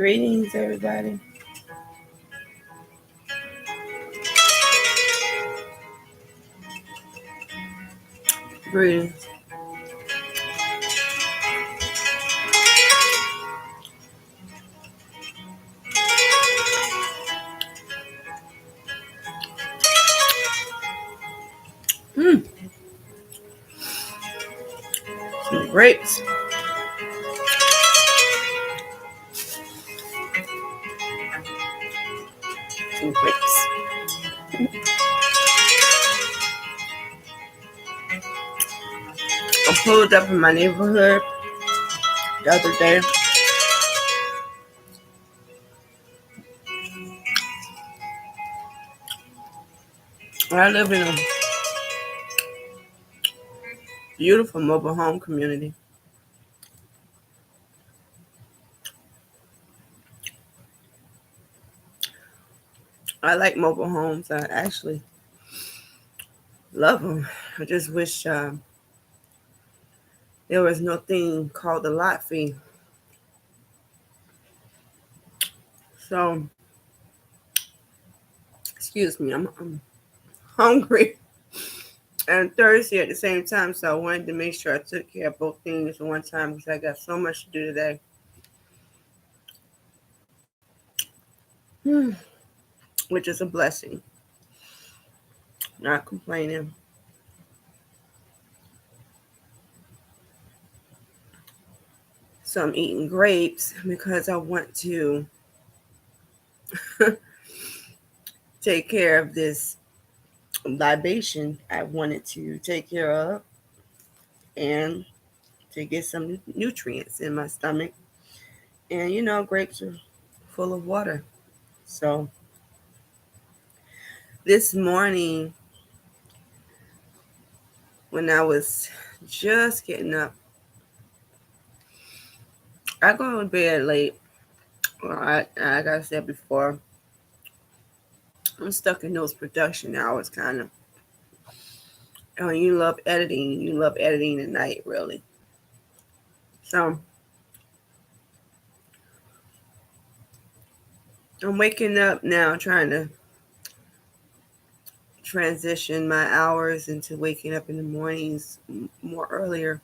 Greetings, everybody. Greetings. Mm, some grapes. Some grapes. I pulled up in my neighborhood the other day. I live in a beautiful mobile home community. I like mobile homes. I actually love them. I just wish there was no thing called a lot fee. So, excuse me, I'm hungry and thirsty at the same time. So I wanted to make sure I took care of both things at one time because I got so much to do today. Hmm, which is a blessing. Not complaining. So I'm eating grapes because I want to take care of this libation I wanted to take care of and to get some nutrients in my stomach. And grapes are full of water. So this morning, when I was just getting up, I go to bed late. Like I said before, I'm stuck in those production hours kind of. You love editing. You love editing at night, really. So I'm waking up now trying to transition my hours into waking up in the mornings more earlier.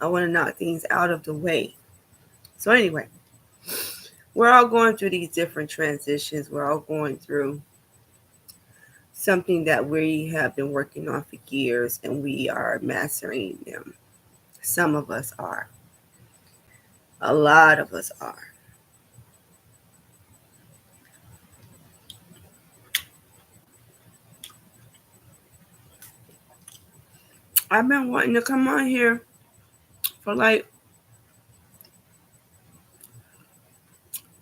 I want to knock things out of the way. So anyway, we're all going through these different transitions. We're all going through something that we have been working on for years and we are mastering them. Some of us are. A lot of us are. I've been wanting to come on here for like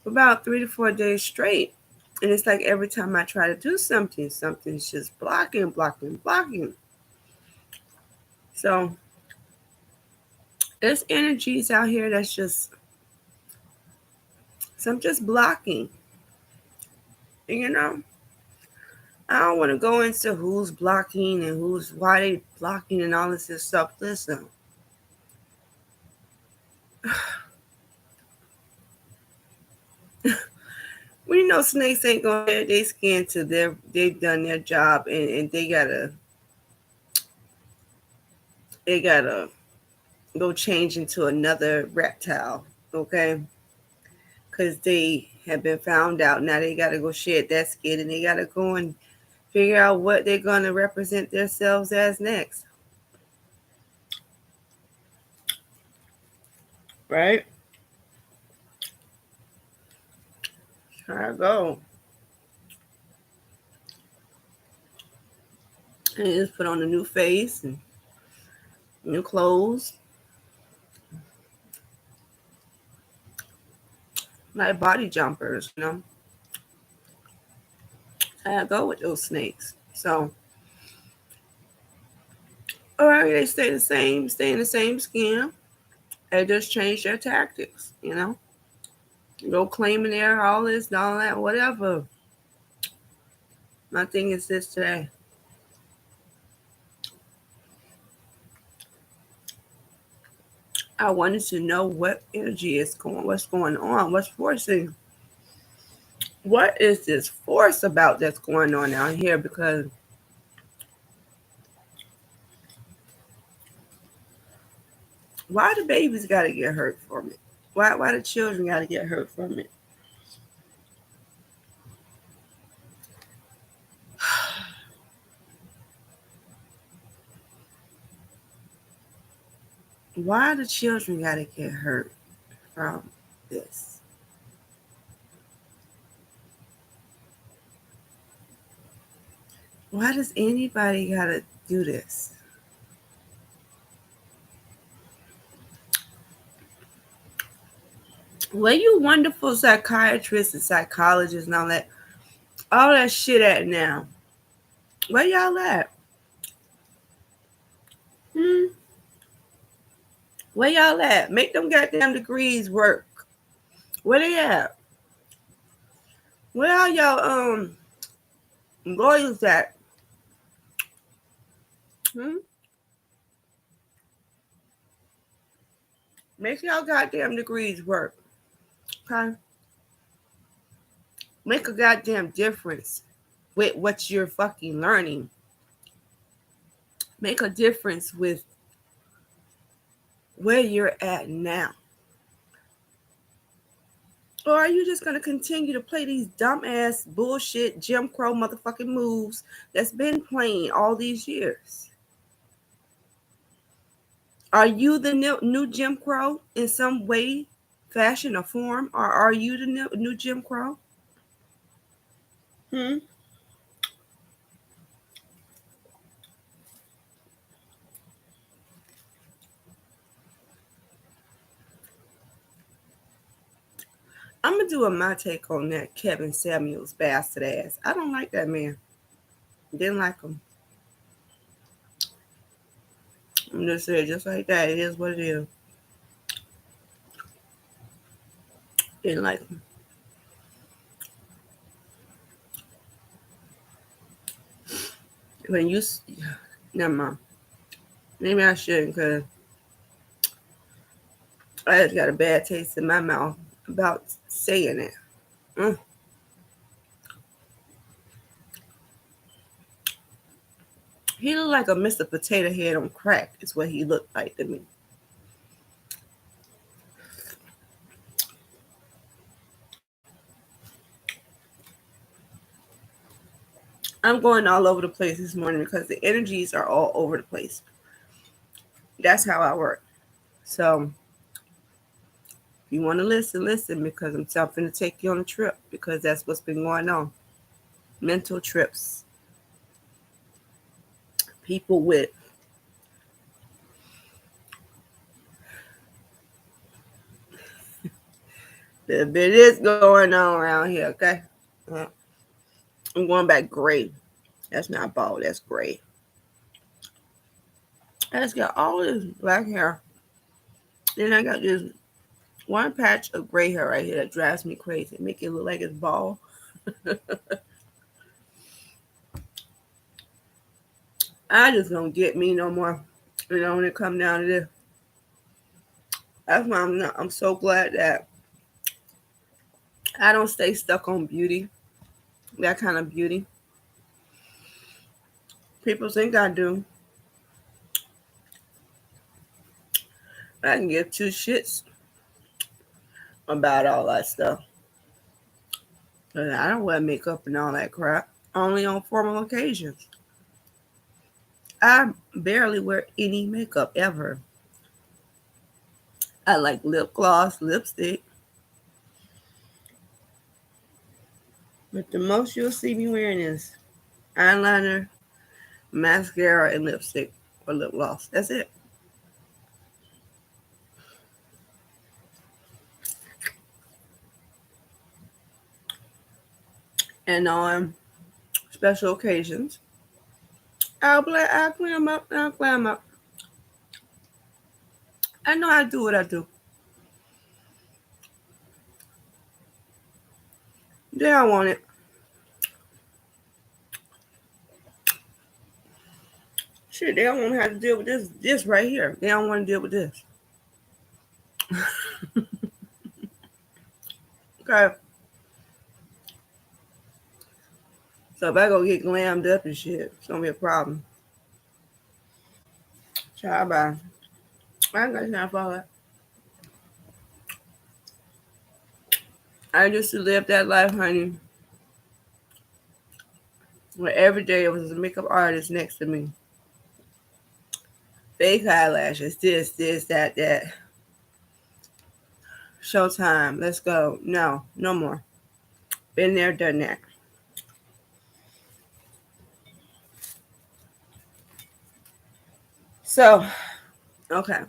about 3 to 4 days straight. And it's like every time I try to do something, something's just blocking. So there's energies out here that's just some just blocking. And I don't want to go into who's blocking and why they blocking and all this stuff. Listen. We know snakes ain't gonna get their skin till they've done their job and they gotta go change into another reptile, okay? Because they have been found out. Now they gotta go shed that skin and they gotta go and figure out what they're gonna represent themselves as next. Right? Try to go. And just put on a new face and new clothes. Like body jumpers. I go with those snakes. So, all right, they stay the same, stay in the same skin. They just change their tactics. Go claiming their all this, all that, whatever. My thing is this today. I wanted to know what energy is what's going on, what's forcing, what is this force about that's going on out here? Because why the babies got to get hurt from it? Why the children got to get hurt from it? Why the children got to get hurt from this? Why does anybody got to do this? Where you wonderful psychiatrists and psychologists and all that shit at now? Where y'all at? Hmm? Where y'all at? Make them goddamn degrees work. Where they at? Where are y'all lawyers at? Hmm? Make y'all goddamn degrees work. Okay? Make a goddamn difference with what you're fucking learning. Make a difference with where you're at now. Or are you just gonna continue to play these dumbass bullshit Jim Crow motherfucking moves that's been playing all these years? Are you the new Jim Crow in some way, fashion, or form? Or are you the new Jim Crow? Hmm? I'm gonna do my take on that Kevin Samuels bastard ass. I don't like that man. Didn't like him. I'm just saying, just like that. It is what it is. Didn't like him. When you, never mind. Maybe I shouldn't, cause I just got a bad taste in my mouth about saying it. Mm. He looked like a Mr. Potato Head on crack. Is what he looked like to me. I'm going all over the place this morning because the energies are all over the place. That's how I work. So if you want to listen, listen, because I'm going to take you on a trip because that's what's been going on. Mental trips. People with the bit is going on around here, okay? I'm going back gray. That's not bald, that's gray. I just got all this black hair. Then I got this one patch of gray hair right here that drives me crazy. Make it look like it's bald. I just don't get me no more. When it come down to this. That's why I'm so glad that I don't stay stuck on beauty. That kind of beauty. People think I do. I can give two shits about all that stuff. But I don't wear makeup and all that crap. Only on formal occasions. I barely wear any makeup ever. I like lip gloss, lipstick. But the most you'll see me wearing is eyeliner, mascara, and lipstick or lip gloss. That's it. And on special occasions, I'll glam up, I'll glam up. I know I do what I do. They don't want it. Shit, they don't want to have to deal with this right here. They don't want to deal with this. Okay. So if I go get glammed up and shit, it's gonna be a problem. Try by. I ain't got time for all that. I used to live that life, honey, where every day it was a makeup artist next to me. Fake eyelashes, this, that. Showtime, let's go. No, no more. Been there, done that. So, okay,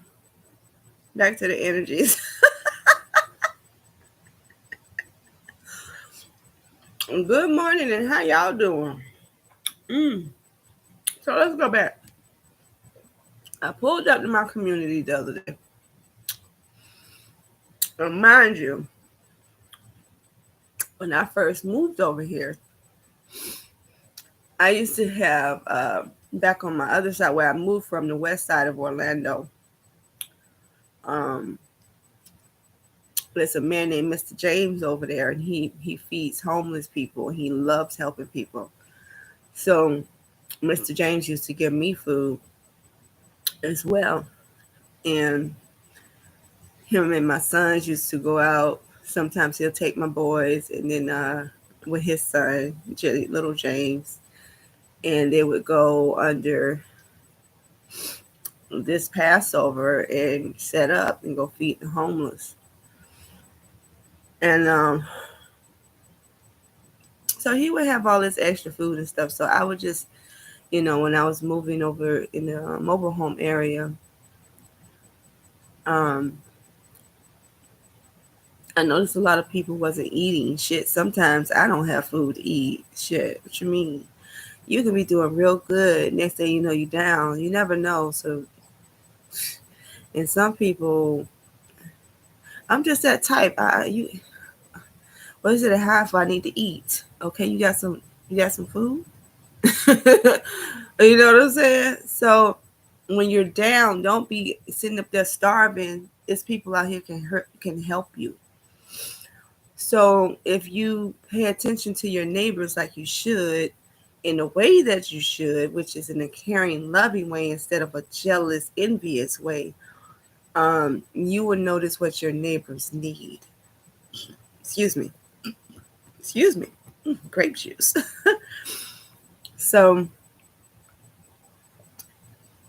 back to the energies. Good morning, and how y'all doing? So let's go back. I pulled up to my community the other day. And mind you, when I first moved over here, I used to have back on my other side where I moved from, the west side of Orlando. Um, there's a man named Mr. James over there, and he feeds homeless people. He loves helping people. So Mr. James used to give me food as well, and him and my sons used to go out. Sometimes he'll take my boys, and then with his son, little James, and they would go under this Passover and set up and go feed the homeless. And so he would have all this extra food and stuff. So I would just, when I was moving over in the mobile home area, um, I noticed a lot of people wasn't eating shit. Sometimes I don't have food to eat. Shit, what you mean? You can be doing real good. Next thing you know, you down. You never know. So, and some people, I'm just that type. What is it? A half I need to eat. Okay, you got some food. You know what I'm saying? So when you're down, don't be sitting up there starving. It's people out here can help you. So if you pay attention to your neighbors like you should, in a way that you should, which is in a caring, loving way instead of a jealous, envious way, you will notice what your neighbors need. Excuse me. Excuse me. Grape juice. So,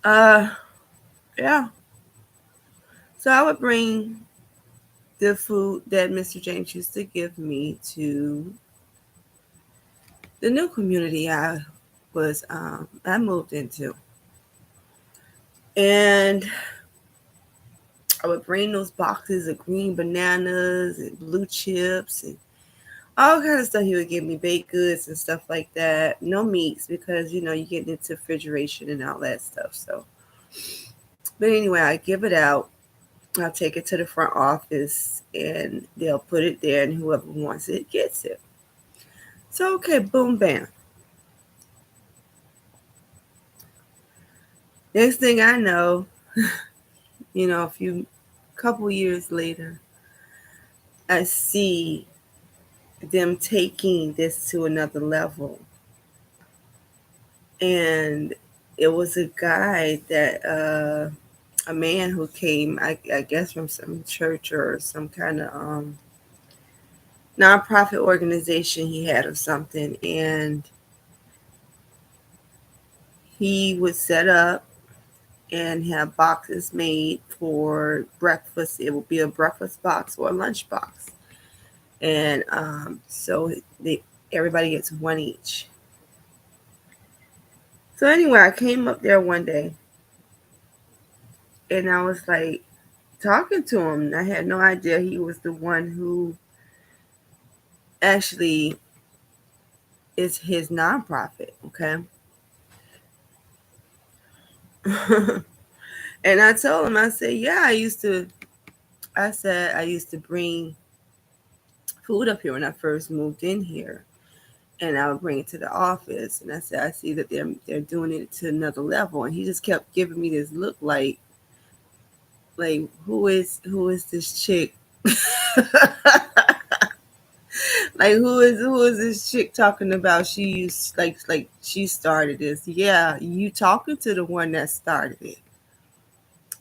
uh, yeah. So I would bring the food that Mr. James used to give me to the new community I moved into, and I would bring those boxes of green bananas and blue chips and all kinds of stuff. He would give me baked goods and stuff like that. No meats because you get into refrigeration and all that stuff. So, but anyway, I give it out. I'll take it to the front office and they'll put it there, and whoever wants it gets it. So okay, boom, bam. Next thing I know, a couple years later, I see them taking this to another level. And it was a guy a man who came, I guess from some church or some kind of nonprofit organization he had or something. And he would set up and have boxes made for breakfast. It would be a breakfast box or a lunch box. And so everybody gets one each. So anyway, I came up there one day and I was like talking to him. I had no idea he was the one who actually is his nonprofit. Okay. And I told him, I said, yeah, I used to bring food up here when I first moved in here. And I would bring it to the office. And I said, I see that they're doing it to another level. And he just kept giving me this look like Like, who is this chick? Like, who is this chick talking about? She used like she started this. Yeah, you talking to the one that started it.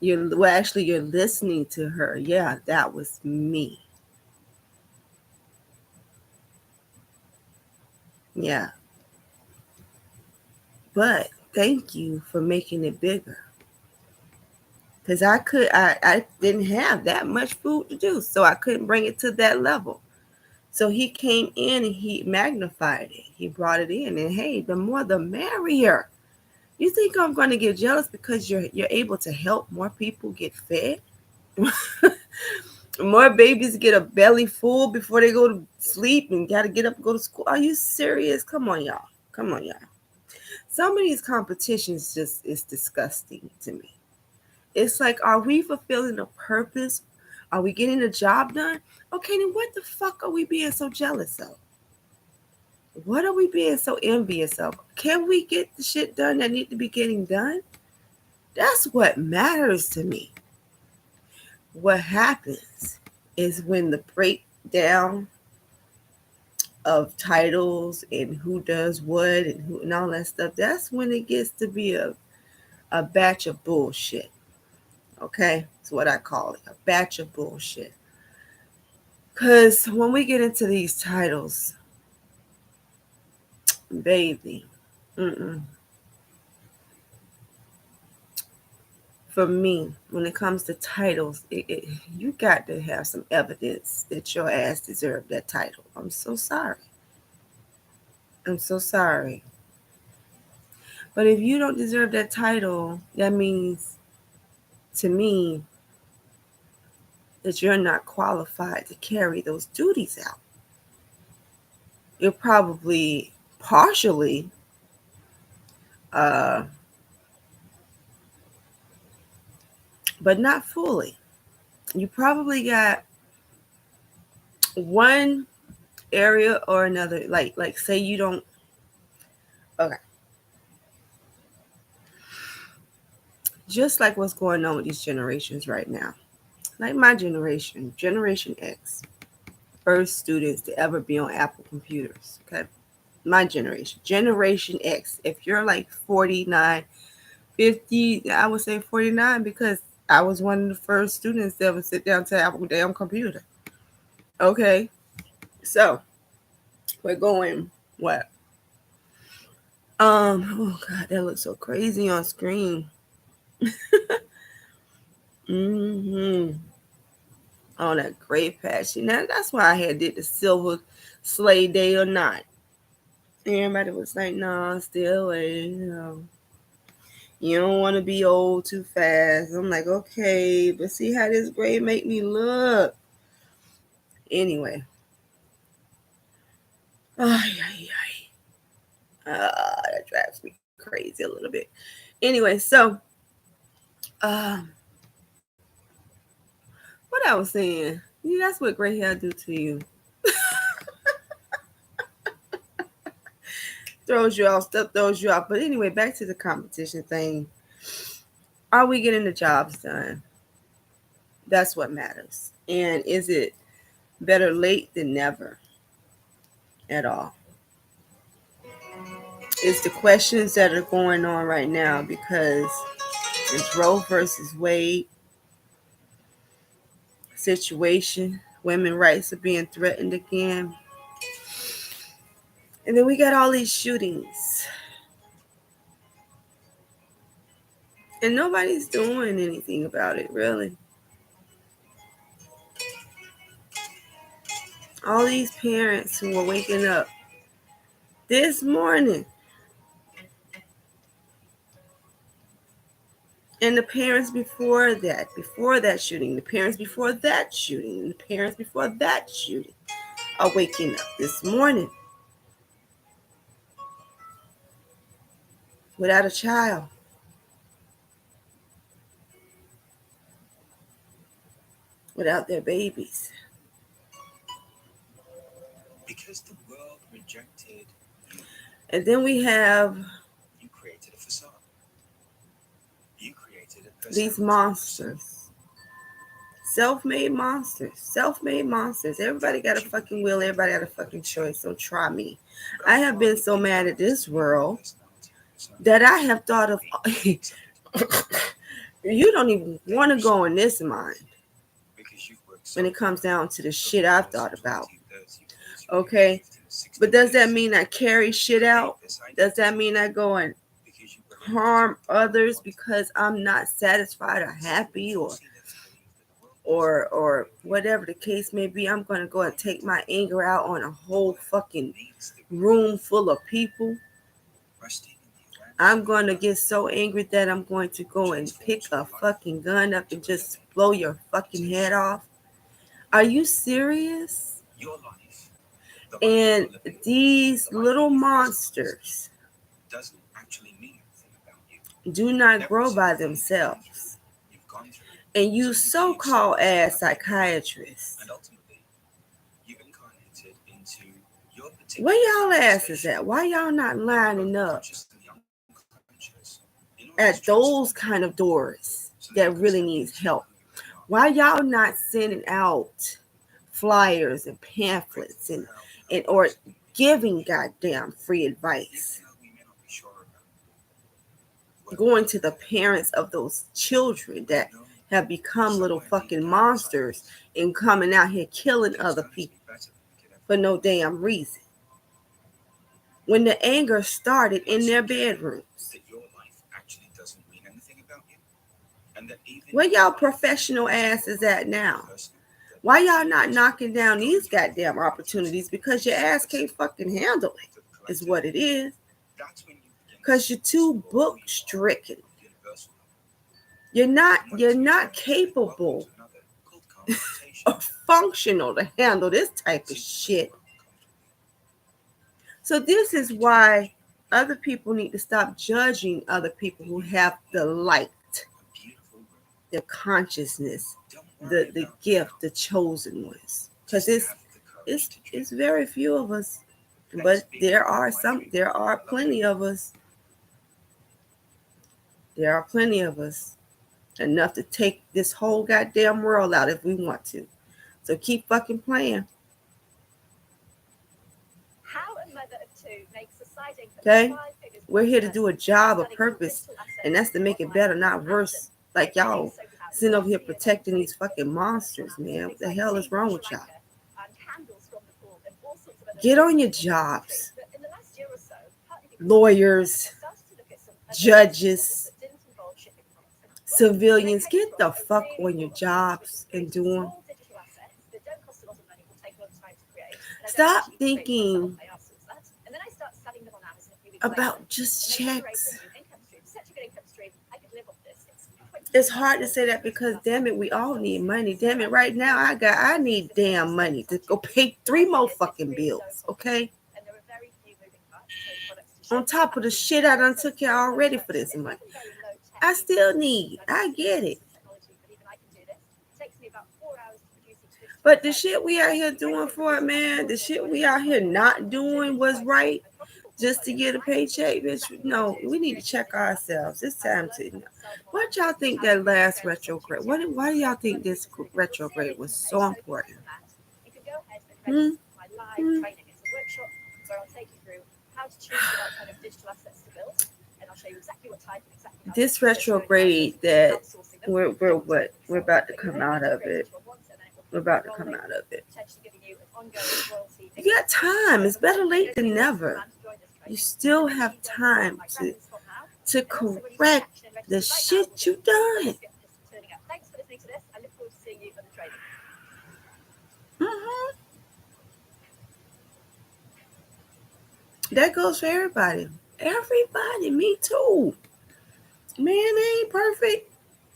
You're listening to her. Yeah, that was me. Yeah, but thank you for making it bigger. Because I didn't have that much food to do, so I couldn't bring it to that level. So he came in and he magnified it. He brought it in, and hey, the more the merrier. You think I'm going to get jealous because you're able to help more people get fed? More babies get a belly full before they go to sleep and got to get up and go to school. Are you serious? Come on, y'all. Come on, y'all. Some of these competitions just is disgusting to me. It's like, are we fulfilling a purpose? Are we getting the job done? Okay, then what the fuck are we being so jealous of? What are we being so envious of? Can we get the shit done that need to be getting done? That's what matters to me. What happens is when the breakdown of titles and who does what and all that stuff, that's when it gets to be a batch of bullshit. Okay? That's what I call it, a batch of bullshit. Because when we get into these titles, baby, mm-mm. For me, when it comes to titles, you got to have some evidence that your ass deserved that title. I'm so sorry. I'm so sorry. But if you don't deserve that title, that means to me that you're not qualified to carry those duties out. You're probably partially, uh, but not fully. You probably got one area or another. Like say you don't. Okay, just like what's going on with these generations right now. Like my generation, Generation X, first students to ever be on Apple computers. Okay, my generation, Generation X. If you're like 49, 50, I would say 49 because I was one of the first students that would sit down to Apple damn computer. Okay, so we're going what? Oh god, that looks so crazy on screen. Mm-hmm. On that gray patch. Now that's why I had did the silver sleigh day or not. Everybody was like, "Nah, still you don't want to be old too fast." I'm like, okay, but see how this gray make me look. Anyway, that drives me crazy a little bit. Anyway, so um, what I was saying, yeah, that's what gray hair do to you. Throws you off, stuff throws you off. But anyway, back to the competition thing. Are we getting the jobs done? That's what matters. And is it better late than never at all? It's the questions that are going on right now because it's Roe versus Wade situation. Women's rights are being threatened again. And then we got all these shootings. And nobody's doing anything about it, really. All these parents who are waking up this morning, and the parents before that shooting, the parents before that shooting, and the parents before that shooting are waking up this morning without a child, without their babies. Because the world rejected you. And then we have you created a facade. You created a these monsters. Self-made monsters. Self-made monsters. Everybody got a fucking will. Everybody got a fucking choice. So try me. I have been so mad at this world that I have thought of. You don't even want to go in this mind when it comes down to the shit I've thought about. Okay? But does that mean I carry shit out? Does that mean I go and harm others because I'm not satisfied or happy or whatever the case may be? I'm going to go and take my anger out on a whole fucking room full of people. I'm going to get so angry that I'm going to go and pick a fucking gun up and just blow your fucking head off. Are you serious? And these little monsters do not grow by themselves. And you so-called ass psychiatrists, where y'all asses at? Why y'all not lining up at those kind of doors that really needs help? Why y'all not sending out flyers and pamphlets and or giving goddamn free advice? Going to the parents of those children that have become little fucking monsters and coming out here killing other people for no damn reason. When the anger started in their bedrooms. Where y'all professional asses at now? Why y'all not knocking down these goddamn opportunities? Because your ass can't fucking handle it, is what it is. Because you're too book stricken. You're not capable or functional to handle this type of shit. So this is why other people need to stop judging other people who have the light, the consciousness, the gift, the chosen ones. Because it's very few of us, but there are plenty of us. There are plenty of us, enough to take this whole goddamn world out if we want to. So keep fucking playing. Okay? We're here to do a job, a purpose, and that's to make it better, not worse. Like y'all sitting over here protecting these fucking monsters, man. What the hell is wrong with y'all? Get on your jobs. Lawyers, judges, civilians, get the fuck on your jobs and do them. Stop thinking about just checks. It's hard to say that because, damn it, we all need money. Damn it, right now I need damn money to go pay 3 more fucking bills, okay? On top of the shit I done took care already for this money. I still need. I get it. But the shit we out here doing for it, man, the shit we out here not doing was right just to get a paycheck, bitch. No, we need to check ourselves. It's time to. What y'all think that last retrograde? Why do y'all think this retrograde was so important? This retrograde that we're about to come out of it. We're about to come out of it. You got time. It's better late than never. You still have time to correct the shit you done. Mm-hmm. That goes for everybody. Everybody, me too. Man, I ain't perfect.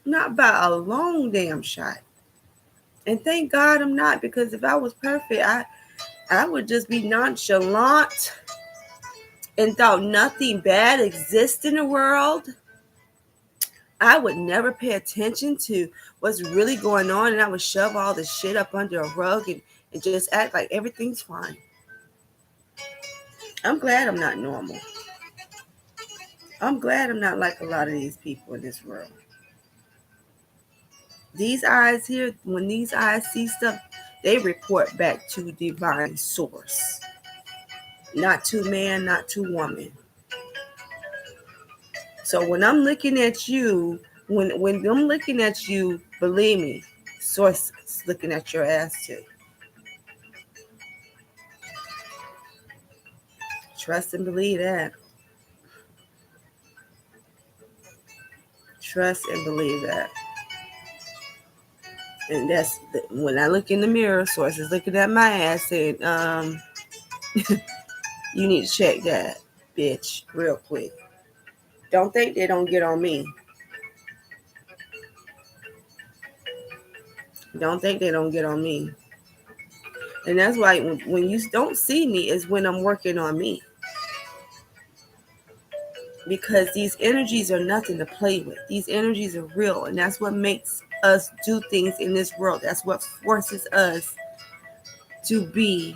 Not by a long damn shot. And thank God I'm not, because if I was perfect, I would just be nonchalant and thought nothing bad exists in the world. I would never pay attention to what's really going on, and I would shove all the shit up under a rug and just act like everything's fine. I'm glad I'm not normal. I'm glad I'm not like a lot of these people in this world. These eyes here, when these eyes see stuff, they report back to divine source. Not to man, not to woman. So when I'm looking at you, when I'm looking at you, believe me, source is looking at your ass too. Trust and believe that. Trust and believe that. And that's when I look in the mirror, source is looking at my ass saying, you need to check that, bitch, real quick. Don't think they don't get on me. Don't think they don't get on me. And that's why when you don't see me is when I'm working on me. Because these energies are nothing to play with. These energies are real. And that's what makes us do things in this world. That's what forces us to be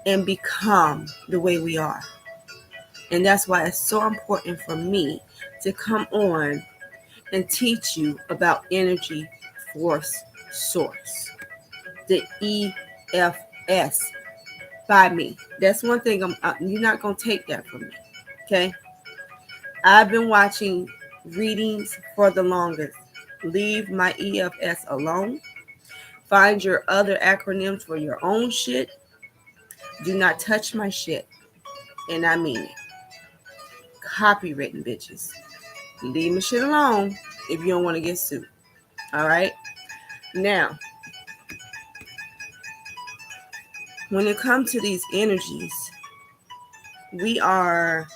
and become the way we are. And that's why it's so important for me to come on and teach you about energy force source, the EFS, by me. That's one thing you're not going to take that from me. Okay? I've been watching readings for the longest. Leave my EFS alone. Find your other acronyms for your own shit. Do not touch my shit. And I mean it. Copywritten bitches. Leave my shit alone if you don't want to get sued. All right? Now, when it comes to these energies, we are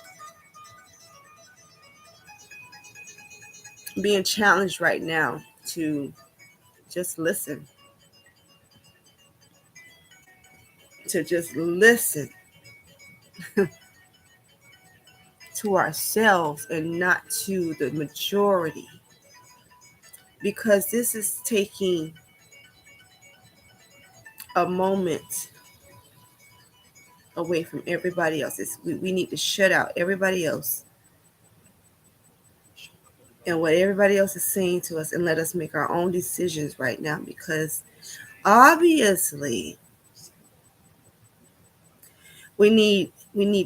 being challenged right now to just listen. To just listen to ourselves and not to the majority. Because this is taking a moment away from everybody else. We need to shut out everybody else and what everybody else is saying to us and let us make our own decisions right now, because obviously we need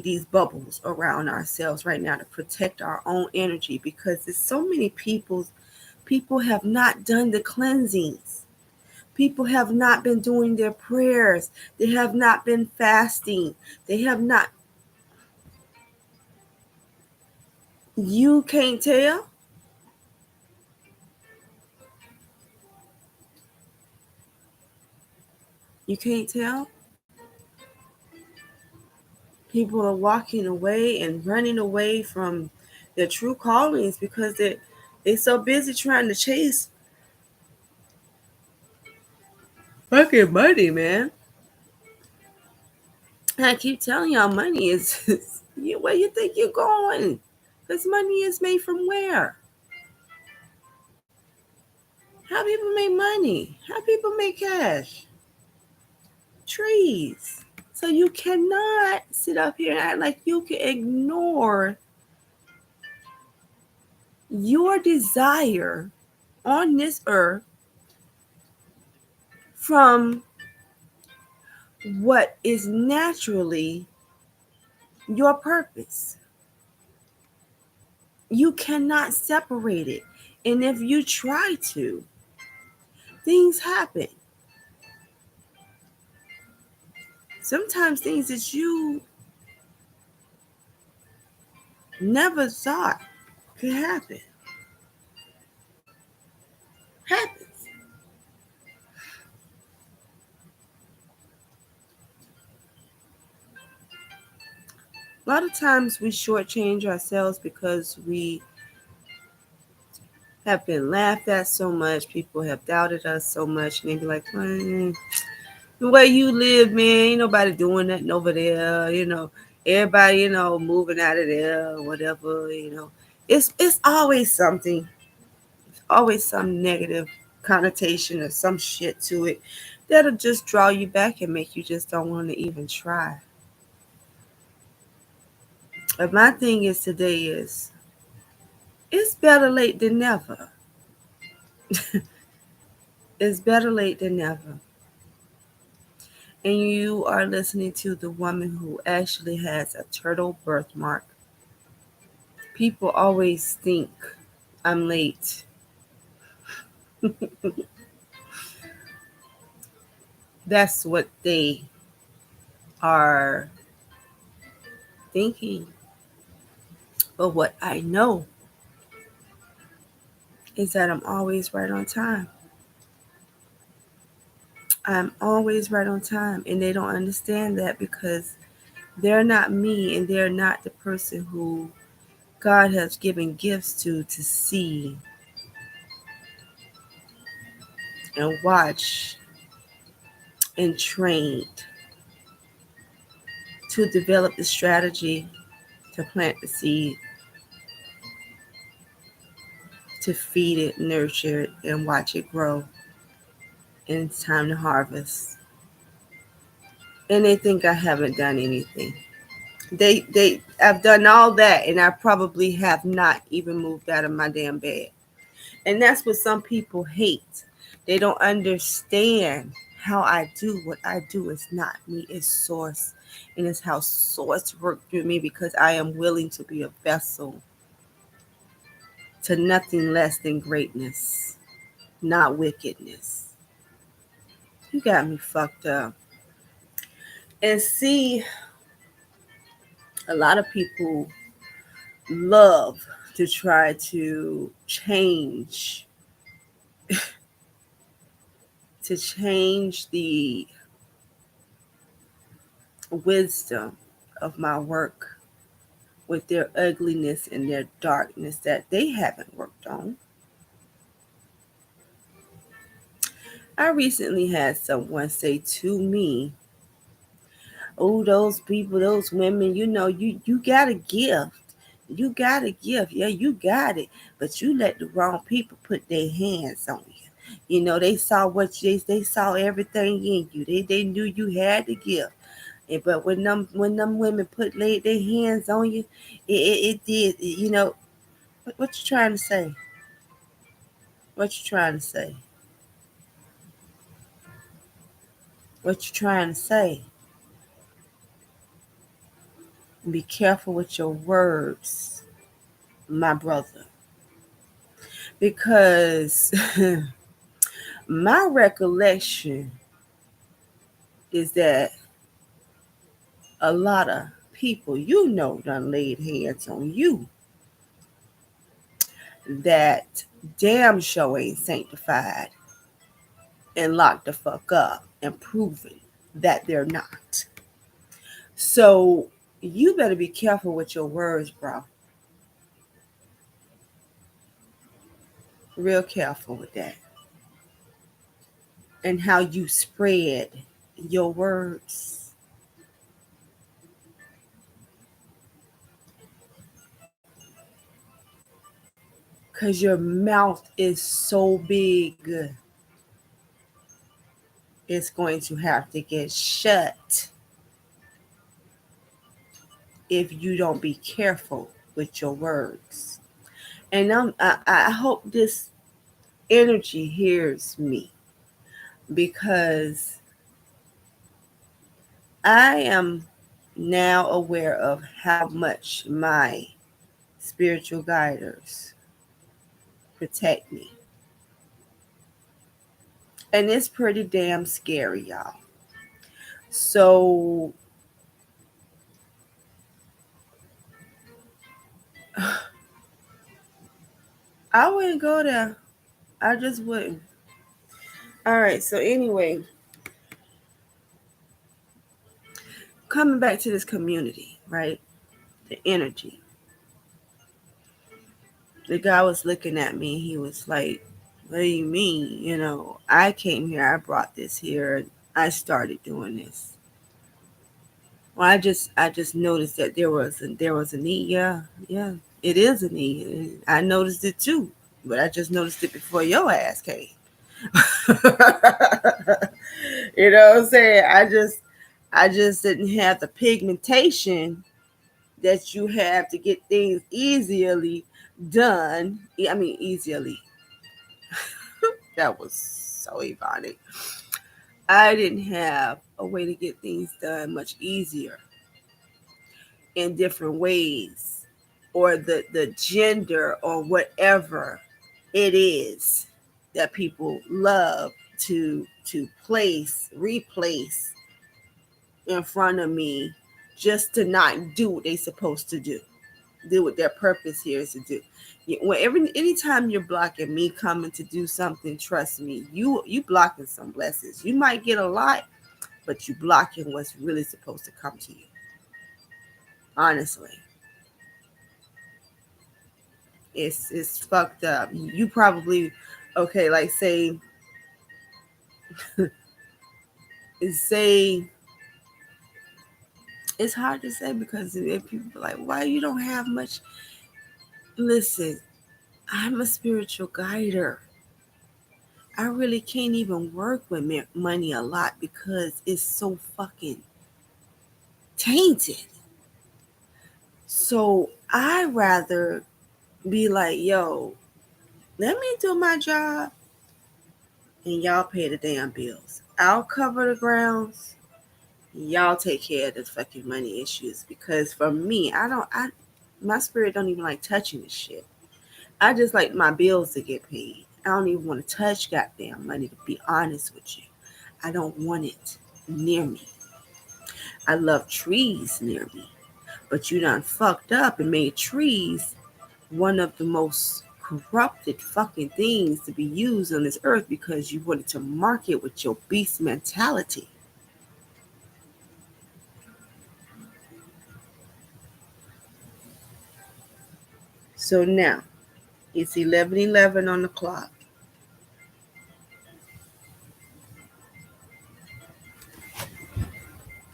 these bubbles around ourselves right now to protect our own energy, because there's so many people have not done the cleansings. People have not been doing their prayers. They have not been fasting. They have not. You can't tell? You can't tell? People are walking away and running away from their true callings because they're so busy trying to chase fucking money, man. And I keep telling y'all, money is where you think you're going. Because money is made from where? How people make money? How people make cash? Trees. So you cannot sit up here and act like you can ignore your desire on this earth from what is naturally your purpose. You cannot separate it. And if you try to, things happen. Sometimes things that you never thought could happen. Happens. A lot of times we shortchange ourselves because we have been laughed at so much. People have doubted us so much. And they be like, the way you live, man, ain't nobody doing nothing over there. Everybody, moving out of there, whatever, It's always something. Always some negative connotation or some shit to it that'll just draw you back and make you just don't want to even try. But my thing is today is it's better late than never. It's better late than never. And you are listening to the woman who actually has a turtle birthmark. People always think I'm late. That's what they are thinking. But what I know is that I'm always right on time. I'm always right on time. And they don't understand that because they're not me and they're not the person who God has given gifts to see and watch and trained to develop the strategy to plant the seed, to feed it, nurture it, and watch it grow. And it's time to harvest. And they think I haven't done anything. I've done all that, and I probably have not even moved out of my damn bed. And that's what some people hate. They don't understand how I do what I do. Is not me, it's source. And it's how source worked through me because I am willing to be a vessel to nothing less than greatness, not wickedness. You got me fucked up. And see, a lot of people love to try to change the wisdom of my work with their ugliness and their darkness that they haven't worked on. I recently had someone say to me, "Oh, those people, those women, you got a gift. You got a gift. Yeah, you got it. But you let the wrong people put their hands on you. They saw they saw everything in you. They knew you had the gift. But when them women laid their hands on you, it did. What you trying to say? What you trying to say? What you trying to say? Be careful with your words, my brother, because my recollection is that a lot of people done laid hands on you that damn sure ain't sanctified and locked the fuck up and proven that they're not. So you better be careful with your words, bro. Real careful with that. And how you spread your words. Because your mouth is so big, it's going to have to get shut if you don't be careful with your words. And I hope this energy hears me because I am now aware of how much my spiritual guiders protect me. And it's pretty damn scary, y'all. So I wouldn't go there. I just wouldn't. All right. So anyway, coming back to this community, right? The energy. The guy was looking at me. He was like, "What do you mean? I came here. I brought this here. I started doing this." Well, I just noticed that there was a need. Yeah, yeah, it is a need. I noticed it too, but I just noticed it before your ass came. You know what I'm saying? I just didn't have the pigmentation that you have to get things easily done. I mean, easily. That was so ironic. I didn't have a way to get things done much easier in different ways, or the gender or whatever it is that people love to replace in front of me, just to not do what they're supposed to do what their purpose here is to do. Anytime you're blocking me coming to do something, trust me, you blocking some blessings. You might get a lot, but you blocking what's really supposed to come to you. Honestly, it's fucked up. You probably, okay, like say it's hard to say, because if people are like, why you don't have much? Listen, I'm a spiritual guider. I really can't even work with money a lot because it's so fucking tainted. So I rather be like, yo, let me do my job and y'all pay the damn bills. I'll cover the grounds. Y'all take care of the fucking money issues. Because for me, my spirit don't even like touching this shit. I just like my bills to get paid. I don't even want to touch goddamn money, to be honest with you. I don't want it near me. I love trees near me. But you done fucked up and made trees one of the most corrupted fucking things to be used on this earth, because you wanted to market with your beast mentality. So now it's 11:11 on the clock.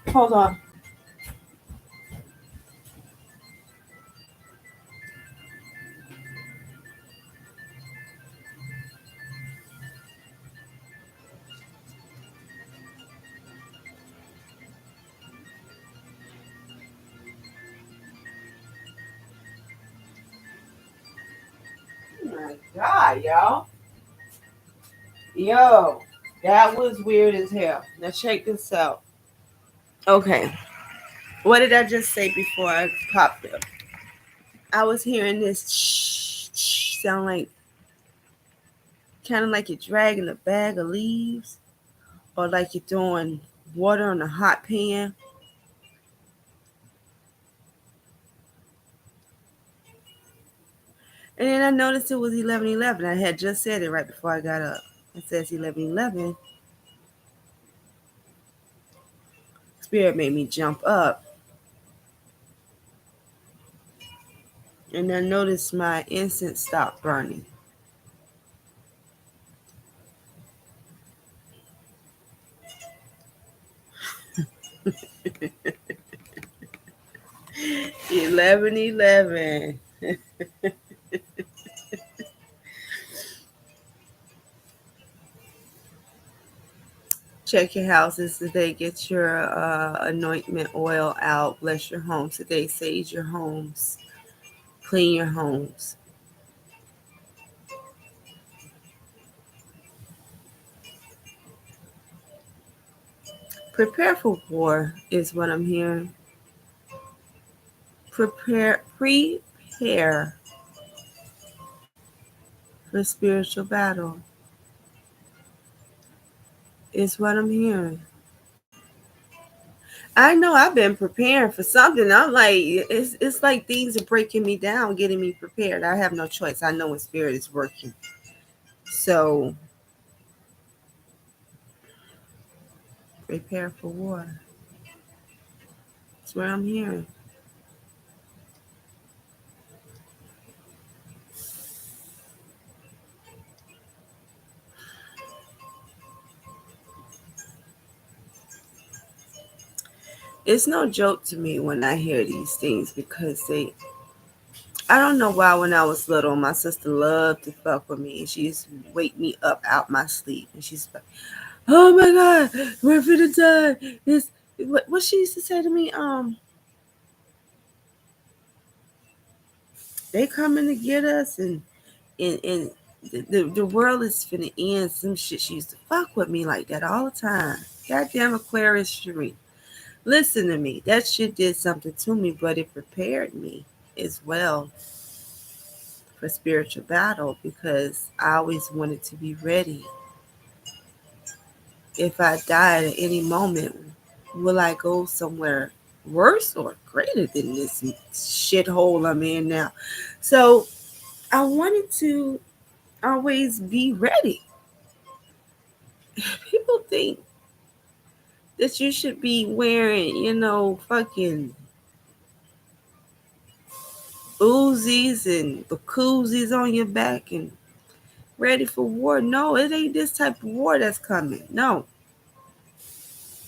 Hold on. Oh my God, y'all. Yo, that was weird as hell. Now check this out. Okay. What did I just say before I popped up? I was hearing this sound like, kind of like you're dragging a bag of leaves, or like you're throwing water on a hot pan. And then I noticed it was 11:11. I had just said it right before I got up. It says 11:11. Spirit made me jump up. And I noticed my incense stopped burning. Eleven, 11. Check your houses today. Get your anointment oil out. Bless your homes today. Sage your homes. Clean your homes. Prepare for war is what I'm hearing. Prepare for spiritual battle is what I'm hearing. I know I've been preparing for something. I'm like, it's like things are breaking me down, getting me prepared. I have no choice. I know when spirit is working. So prepare for war. That's what I'm hearing. It's no joke to me when I hear these things, because I don't know why when I was little, my sister loved to fuck with me. She used to wake me up out my sleep. And she's like, oh my God, we're finna die. What she used to say to me, they coming to get us, and The world is finna end. Some shit, she used to fuck with me like that all the time. Goddamn Aquarius Cherie. Listen to me. That shit did something to me, but it prepared me as well for spiritual battle because I always wanted to be ready. If I died at any moment, will I go somewhere worse or greater than this shithole I'm in now? So I wanted to always be ready. People think that you should be wearing, fucking Uzis and Bakuzis on your back and ready for war. No, it ain't this type of war that's coming. No.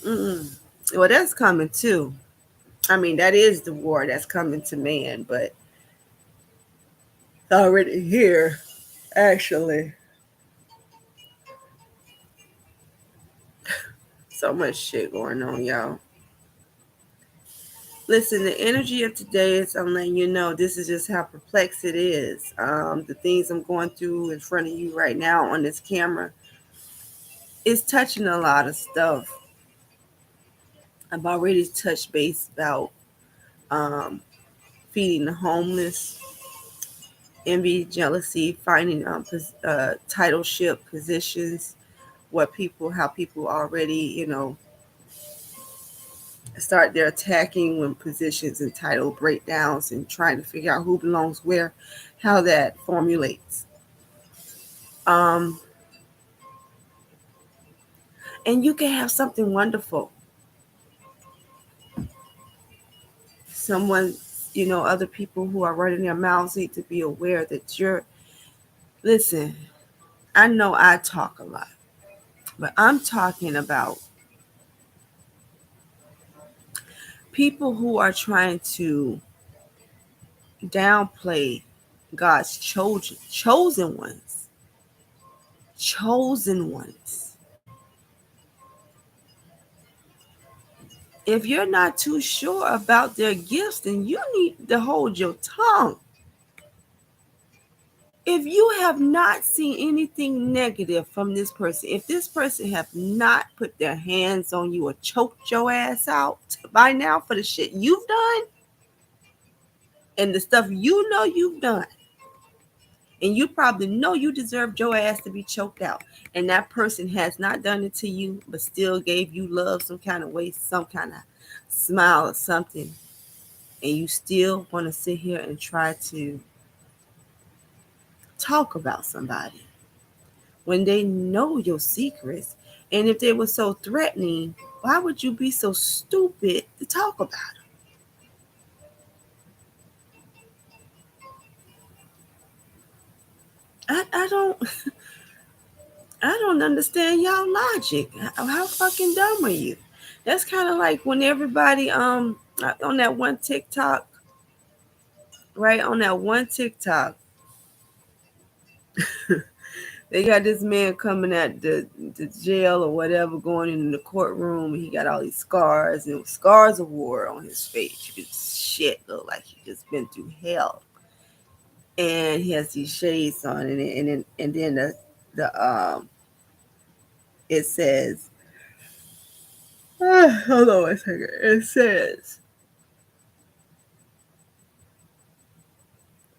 Mm-mm. Well, that's coming too. I mean, that is the war that's coming to man, but it's already here, actually. So much shit going on, y'all. Listen, the energy of today is I'm letting you know this is just how perplexed it is. The things I'm going through in front of you right now on this camera is touching a lot of stuff. I've already touched base about um, feeding the homeless, envy, jealousy, finding titleship positions, how people already, start their attacking when positions and title breakdowns and trying to figure out who belongs where, how that formulates. Um, and you can have something wonderful. Someone, other people who are running their mouths need to be aware that listen, I know I talk a lot, but I'm talking about people who are trying to downplay God's chosen ones. Chosen ones. If you're not too sure about their gifts, then you need to hold your tongue. If you have not seen anything negative from this person, if this person have not put their hands on you or choked your ass out by now for the shit you've done and the stuff you've done, and you probably know you deserved your ass to be choked out, and that person has not done it to you but still gave you love some kind of way, some kind of smile or something, and you still want to sit here and try to talk about somebody when they know your secrets. And if they were so threatening, why would you be so stupid to talk about it? I don't understand y'all logic. How fucking dumb are you? That's kind of like when everybody on that one TikTok, right? On that one TikTok, they got this man coming at the jail or whatever, going in the courtroom, and he got all these scars and scars of war on his face. Shit look like he just been through hell. And he has these shades on, and then the it says, hold on a second. It says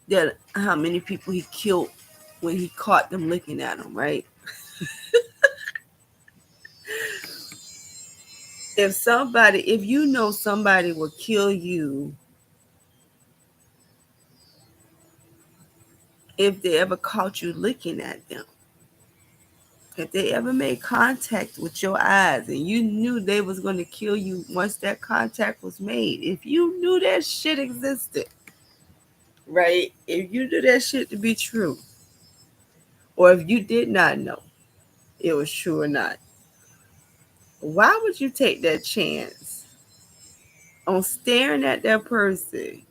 that how many people he killed when he caught them looking at him, right? If you know somebody will kill you if they ever caught you looking at them, if they ever made contact with your eyes and you knew they was going to kill you once that contact was made, if you knew that shit existed, right? If you knew that shit to be true, or if you did not know it was true or not, why would you take that chance on staring at that person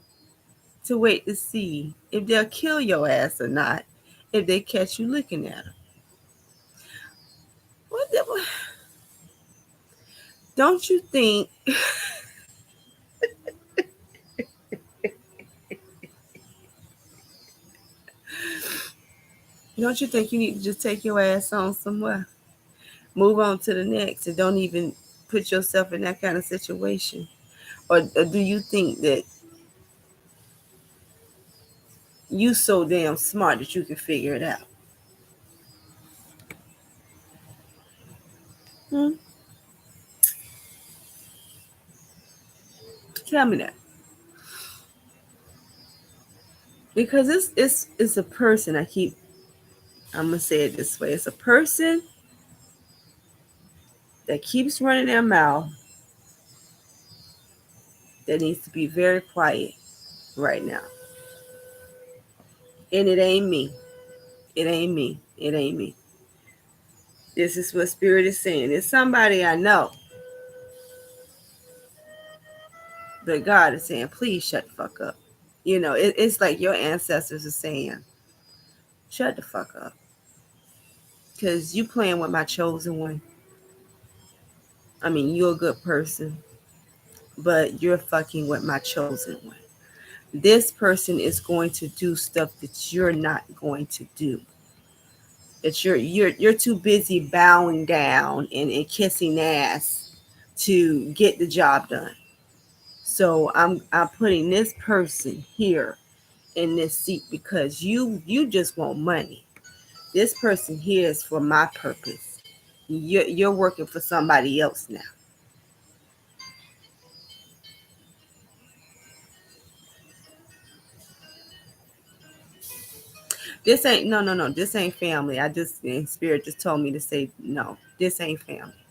to wait to see if they'll kill your ass or not if they catch you looking at them? Don't you think Don't you think you need to just take your ass on somewhere? Move on to the next and don't even put yourself in that kind of situation? Or do you think that you so damn smart that you can figure it out? Hmm? Tell me that. Because it's a person. I'm gonna say it this way. It's a person that keeps running their mouth that needs to be very quiet right now. And it ain't me. It ain't me. It ain't me. This is what Spirit is saying. It's somebody I know. But God is saying, please shut the fuck up. It's like your ancestors are saying, shut the fuck up. Because you playing with my chosen one. I mean, you're a good person, but you're fucking with my chosen one. This person is going to do stuff that you're not going to do. That you're too busy bowing down and kissing ass to get the job done. So I'm putting this person here in this seat because you just want money. This person here is for my purpose. You're working for somebody else now. This ain't no. This ain't family. Spirit just told me to say no. This ain't family.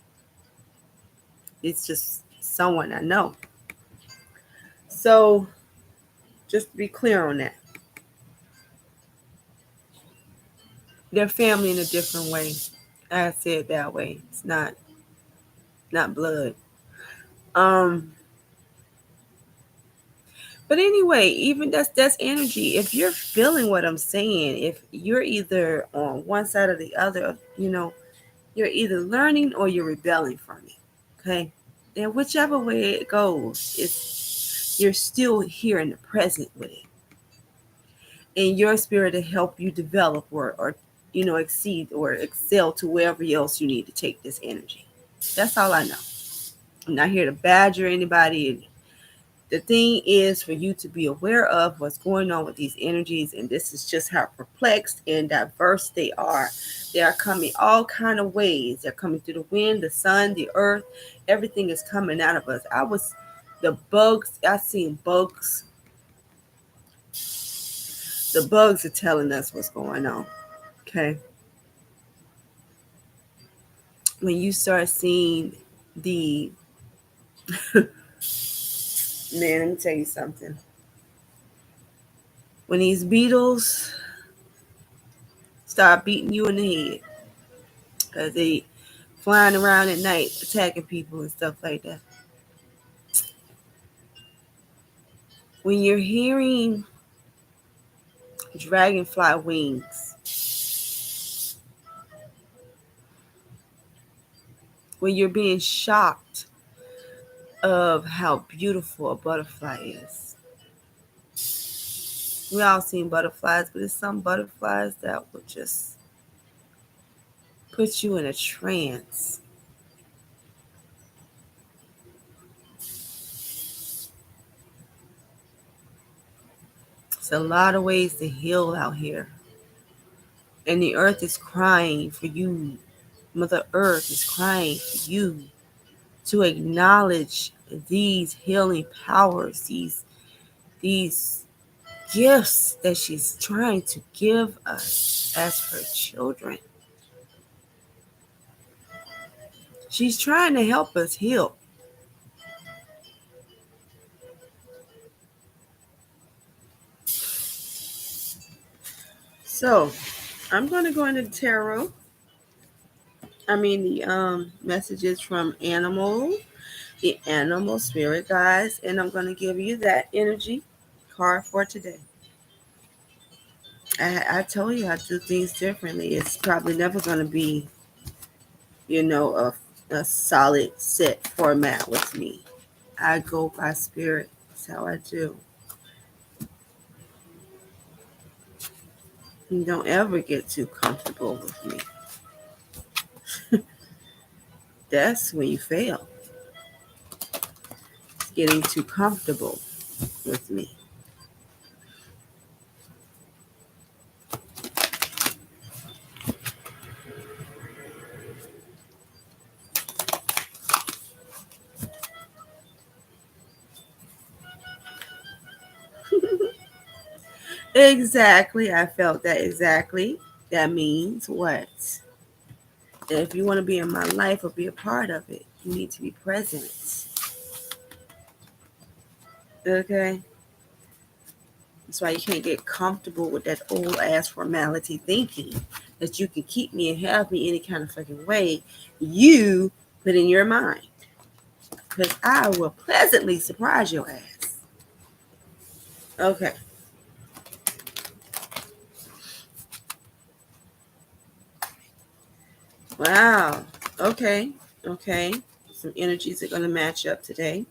It's just someone I know. So just to be clear on that, they're family in a different way. I say it that way. It's not blood. Um, but anyway, even that's energy. If you're feeling what I'm saying, if you're either on one side or the other, you're either learning or you're rebelling from it. Okay, and whichever way it goes, you're still here in the present with it, and your spirit to help you develop or exceed or excel to wherever else you need to take this energy. That's all I know. I'm not here to badger anybody. The thing is for you to be aware of what's going on with these energies, and this is just how perplexed and diverse they are. They are coming all kind of ways. They're coming through the wind, the sun, the earth. Everything is coming out of us. The bugs, I seen bugs. The bugs are telling us what's going on. Okay. When you start seeing the man, let me tell you something. When these beetles start beating you in the head, because they flying around at night attacking people and stuff like that. When you're hearing dragonfly wings, when you're being shocked of how beautiful a butterfly is. We all seen butterflies, but there's some butterflies that will just put you in a trance. It's a lot of ways to heal out here. And the earth is crying for you. Mother Earth is crying for you to acknowledge these healing powers, these gifts that she's trying to give us as her children. She's trying to help us heal. So I'm going to go into the tarot. The messages from the animal spirit guides, and I'm going to give you that energy card for today. I told you I do things differently. It's probably never going to be, a solid set format with me. I go by spirit. That's how I do. You don't ever get too comfortable with me. That's when you fail. It's getting too comfortable with me. Exactly. I felt that exactly. That means what? That if you want to be in my life or be a part of it, you need to be present. Okay? That's why you can't get comfortable with that old ass formality thinking that you can keep me and have me any kind of fucking way you put in your mind. Because I will pleasantly surprise your ass. Okay. Wow. Okay. Okay. Some energies are going to match up today.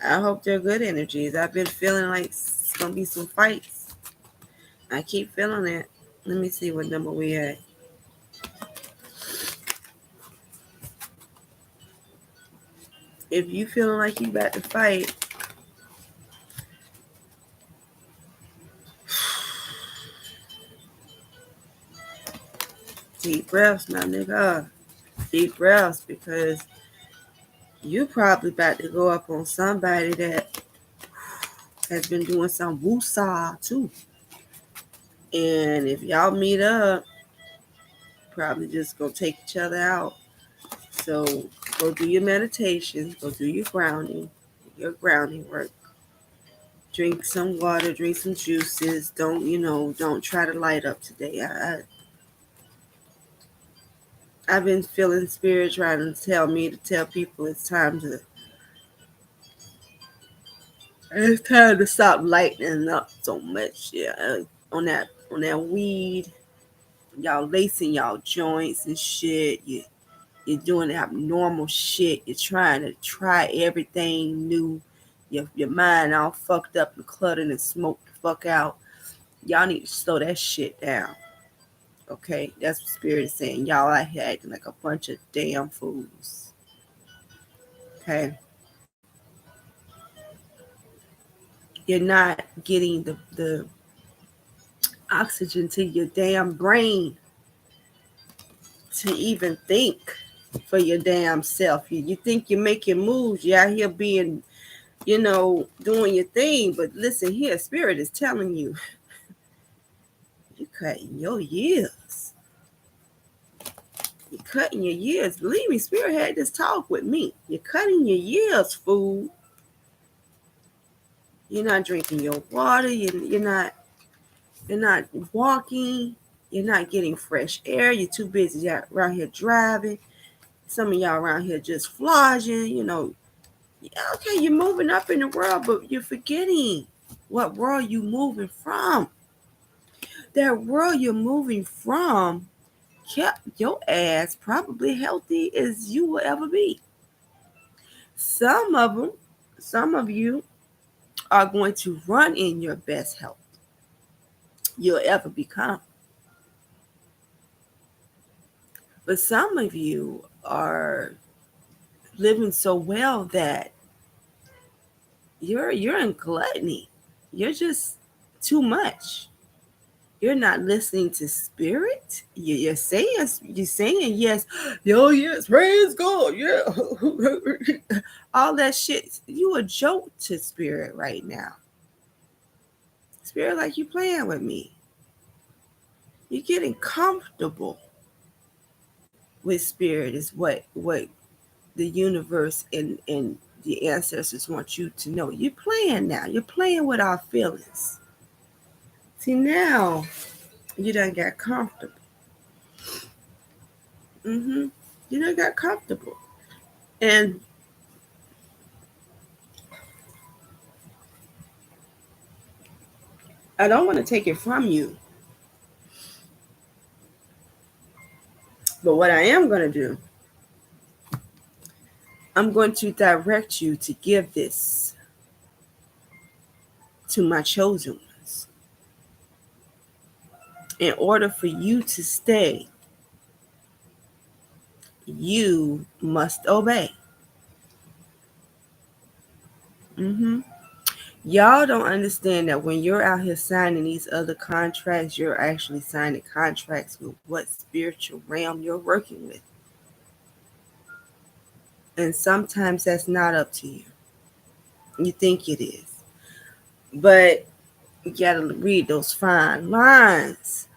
I hope they're good energies. I've been feeling like it's going to be some fights. I keep feeling it. Let me see what number we at. If you feeling like you about to fight, deep breaths, my nigga. Deep breaths, because you probably about to go up on somebody that has been doing some woosah too. And if y'all meet up, probably just go take each other out. So go do your meditations, go do your grounding work. Drink some water, drink some juices. Don't try to light up today. I've been feeling spirit trying to tell me to tell people it's time to stop lightening up so much. Yeah, on that weed, y'all lacing y'all joints and shit. You're doing abnormal shit. You're trying to try everything new. Your mind all fucked up and cluttered and smoked the fuck out. Y'all need to slow that shit down. Okay, that's what spirit is saying. Y'all out here acting like a bunch of damn fools. Okay, you're not getting the oxygen to your damn brain to even think for your damn self. You think you're making moves. You're out here being, doing your thing. But listen here, spirit is telling you, you're cutting your years. You're cutting your years. Believe me, spirit had this talk with me. You're cutting your years, fool. You're not drinking your water. You're not walking. You're not getting fresh air. You're too busy. You're around here driving. Some of y'all around here just flogging. Okay, you're moving up in the world, but you're forgetting what world you moving from. That world you're moving from kept your ass probably healthy as you will ever be. Some of you are going to run in your best health you'll ever become. But some of you are living so well that you're in gluttony. You're just too much. You're not listening to spirit. You're saying yes. Yo, yes, praise God. Yeah. All that shit. You a joke to spirit right now. Spirit like you playing with me. You're getting comfortable with spirit is what the universe and the ancestors want you to know. You're playing now. You're playing with our feelings. See, now you done got comfortable. You done got comfortable. And I don't want to take it from you. But what I am going to do, I'm going to direct you to give this to my chosen ones. In order for you to stay, you must obey. Y'all don't understand that when you're out here signing these other contracts, you're actually signing contracts with what spiritual realm you're working with. And sometimes that's not up to you. You think it is. But you gotta read those fine lines.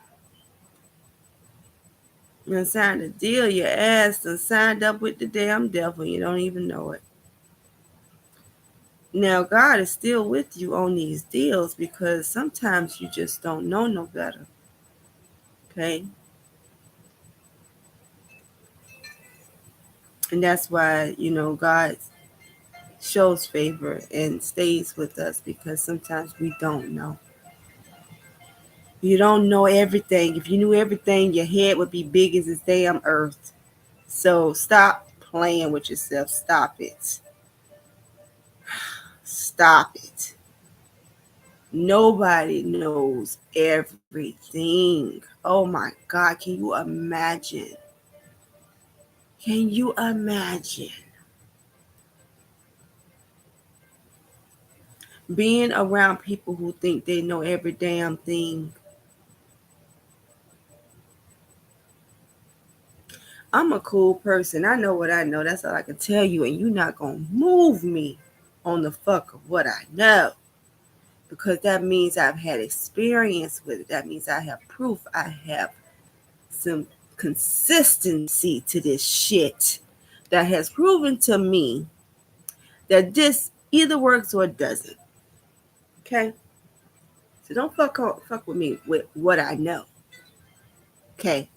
You signed a deal, your ass done signed up with the damn devil. You don't even know it. Now, God is still with you on these deals because sometimes you just don't know no better. Okay? And that's why, God shows favor and stays with us because sometimes we don't know. You don't know everything. If you knew everything, your head would be big as this damn earth. So stop playing with yourself. Stop it. Stop it. Nobody knows everything. Oh my God, can you imagine? Can you imagine being around people who think they know every damn thing? I'm a cool person. I know what I know. That's all I can tell you. And you're not going to move me on the fuck of what I know. Because that means I've had experience with it. That means I have proof. I have some consistency to this shit that has proven to me that this either works or it doesn't. Okay? So don't fuck with me with what I know. Okay?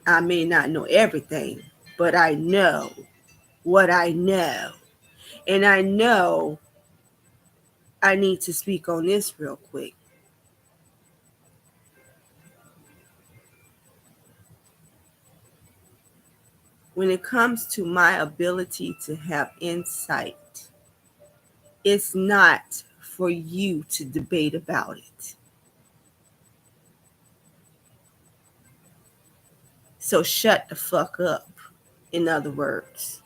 I may not know everything, but I know what I know. And I know I need to speak on this real quick. When it comes to my ability to have insight, it's not for you to debate about it. So shut the fuck up, in other words.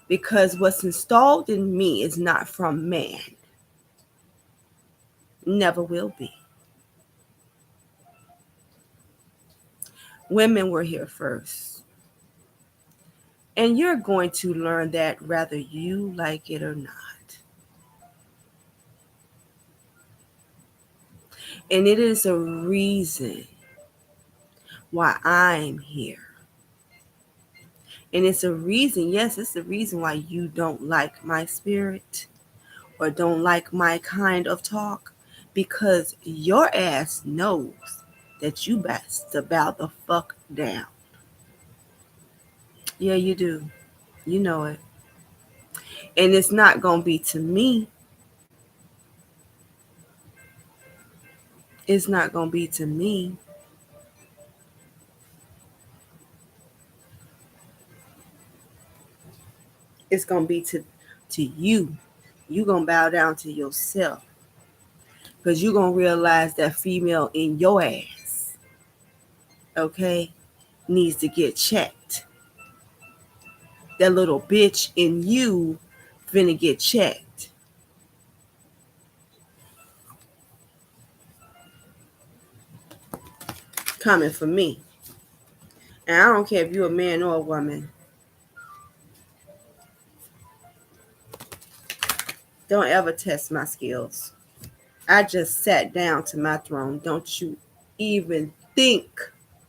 Because what's installed in me is not from man. Never will be. Women were here first. And you're going to learn that whether you like it or not. And it is a reason why I'm here. And it's a reason, yes, it's the reason why you don't like my spirit or don't like my kind of talk, because your ass knows that you best to bow the fuck down. Yeah, you do. You know it. And it's not going to be to me. It's not going to be to me. It's going to be to you. You're going to bow down to yourself. Because you're going to realize that female in your ass, okay, needs to get checked. That little bitch in you finna get checked. Coming for me. And I don't care if you're a man or a woman. Don't ever test my skills. I just sat down to my throne. Don't you even think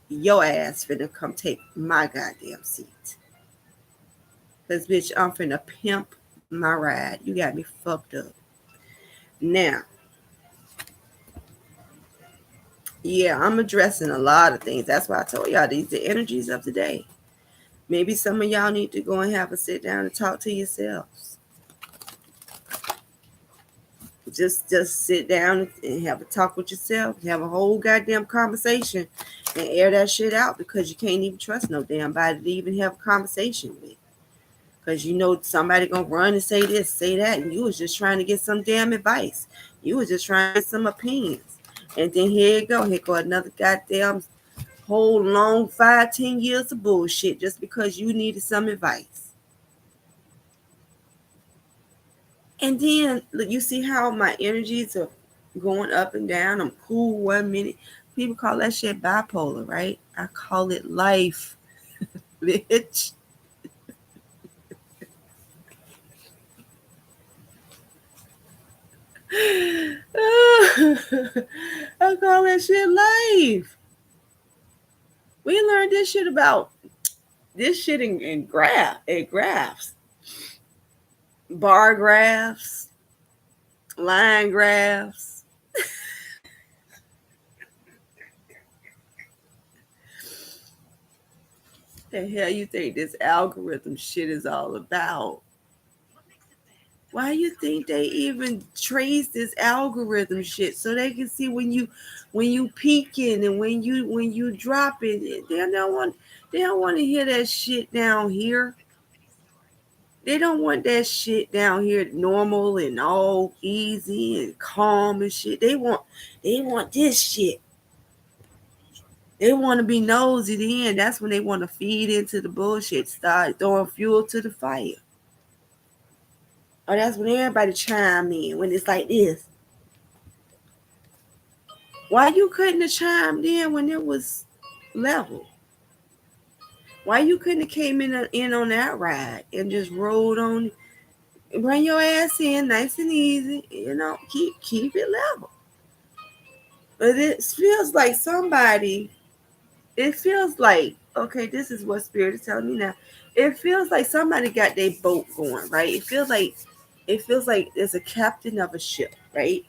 your ass finna come take my goddamn seat. Because, bitch, I'm finna pimp my ride. You got me fucked up. Now, yeah, I'm addressing a lot of things. That's why I told y'all these the energies of the day. Maybe some of y'all need to go and have a sit down and talk to yourselves. Just sit down and have a talk with yourself. Have a whole goddamn conversation and air that shit out, because you can't even trust no damn body to even have a conversation with. Because you know somebody gonna run and say this, say that, and you was just trying to get some damn advice. You was just trying to get some opinions. And then here you go. Here go another goddamn whole long 5-10 years of bullshit just because you needed some advice. And then look, you see how my energies are going up and down. I'm cool 1 minute. People call that shit bipolar, right? I call it life, bitch. I call that shit life. We learned this shit about this shit in graphs, bar graphs, line graphs. The hell you think this algorithm shit is all about? Why you think they even trace this algorithm shit so they can see when you peaking and when you dropping? They don't want to hear that shit down here. They don't want that shit down here normal and all easy and calm and shit. They want this shit. They want to be nosy then. That's when they want to feed into the bullshit, start throwing fuel to the fire. Or that's when everybody chime in when it's like this. Why you couldn't have chimed in when it was level? Why you couldn't have came in on that ride and just rolled on, bring your ass in nice and easy, keep it level. But it feels like okay, this is what Spirit is telling me now. It feels like somebody got their boat going, right? It feels like there's a captain of a ship, right?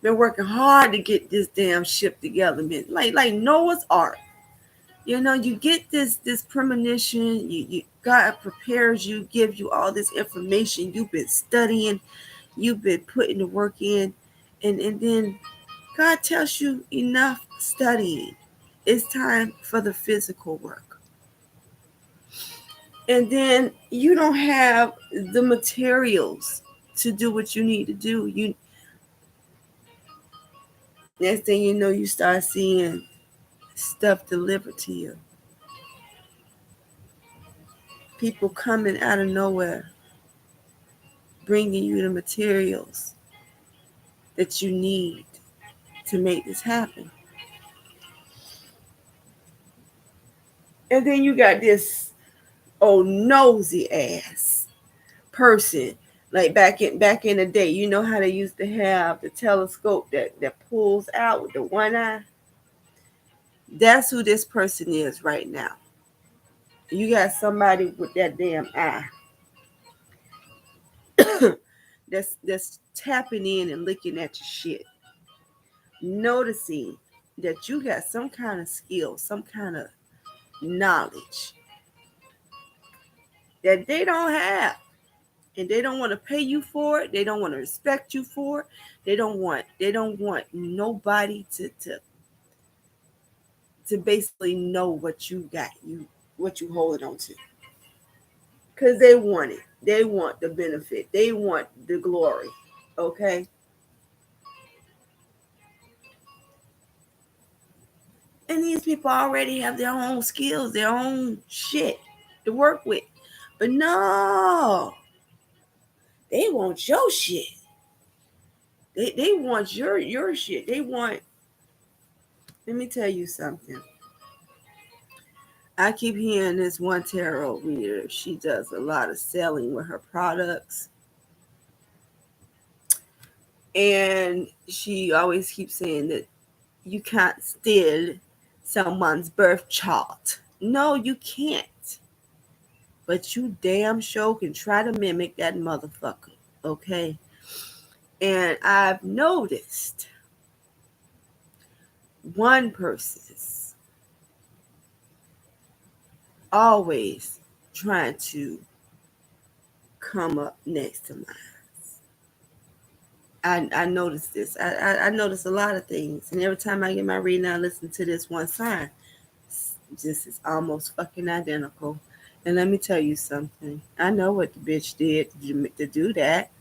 Been working hard to get this damn ship together, man. Like Noah's Ark. You get this premonition. You God prepares you, gives you all this information. You've been studying, you've been putting the work in, and then God tells you enough studying. It's time for the physical work. And then you don't have the materials to do what you need to do. Next thing you know, you start seeing stuff delivered to you. People coming out of nowhere, bringing you the materials that you need to make this happen. And then you got this nosy ass person, like back in the day. You know how they used to have the telescope that pulls out with the one eye? That's who this person is right now. You got somebody with that damn eye that's tapping in and looking at your shit, noticing that you got some kind of skill, some kind of knowledge that they don't have, and they don't want to pay you for it. They don't want to respect you for it. They don't want nobody to basically know what you got, what you hold on to, because they want it. They want the benefit. They want the glory. Okay. And these people already have their own skills, their own shit to work with. But no, they want your shit. They want your shit. Let me tell you something. I keep hearing this one tarot reader. She does a lot of selling with her products. And she always keeps saying that you can't steal someone's birth chart. No, you can't. But you damn sure can try to mimic that motherfucker. Okay? And I've noticed one person's always trying to come up next to mine. I noticed this. I notice a lot of things. And every time I get my reading, I listen to this one sign. Just is almost fucking identical. And let me tell you something. I know what the bitch did to do that.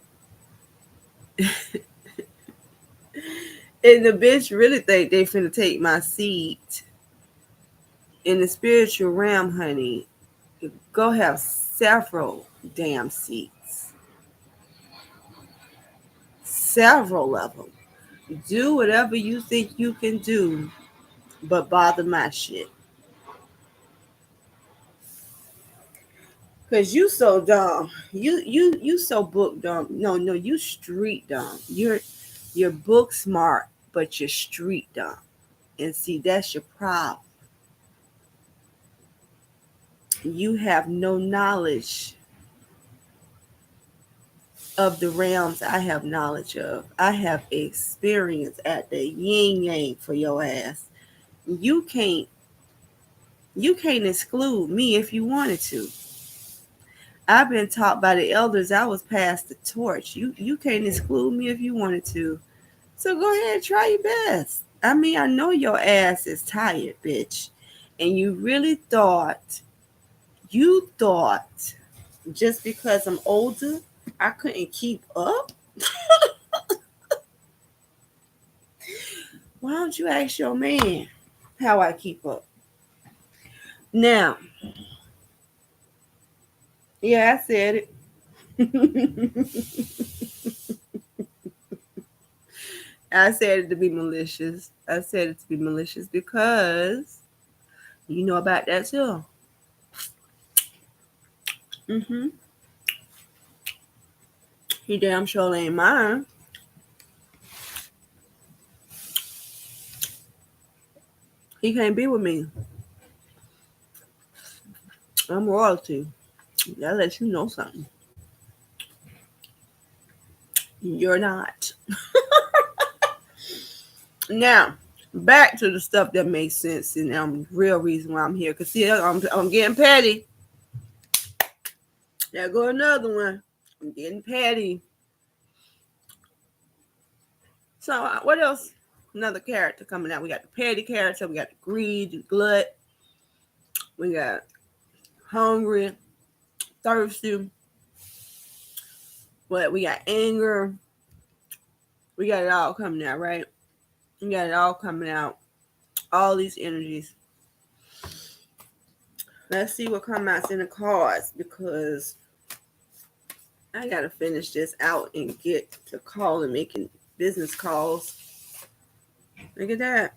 And the bitch really think they finna take my seat in the spiritual realm, honey. Go have several damn seats. Several of them. Do whatever you think you can do, but bother my shit. Cause you so dumb. You so book dumb. No, you street dumb. You're book smart, but you're street dumb. And see, that's your problem. You have no knowledge of the realms I have knowledge of. I have experience at the yin yang for your ass. You can't you can't exclude me if you wanted to. I've been taught by the elders I was passed the torch. You can't exclude me if you wanted to. So go ahead and try your best. I mean, I know your ass is tired, bitch. And you thought just because I'm older, I couldn't keep up? Why don't you ask your man how I keep up? Now, yeah, I said it. I said it to be malicious. I said it to be malicious because you know about that too. Mm-hmm. He damn sure ain't mine. He can't be with me. I'm royalty. That lets you know something. You're not. Now, back to the stuff that makes sense and real reason why I'm here. Cause see, I'm getting petty. There go another one. I'm getting petty. So what else? Another character coming out. We got the petty character. We got the greed, the glut. We got hungry, thirsty. But we got anger. We got it all coming out, right? We got it all coming out. All these energies. Let's see what comes out in the cards because I gotta finish this out and get to calling, making business calls. Look at that.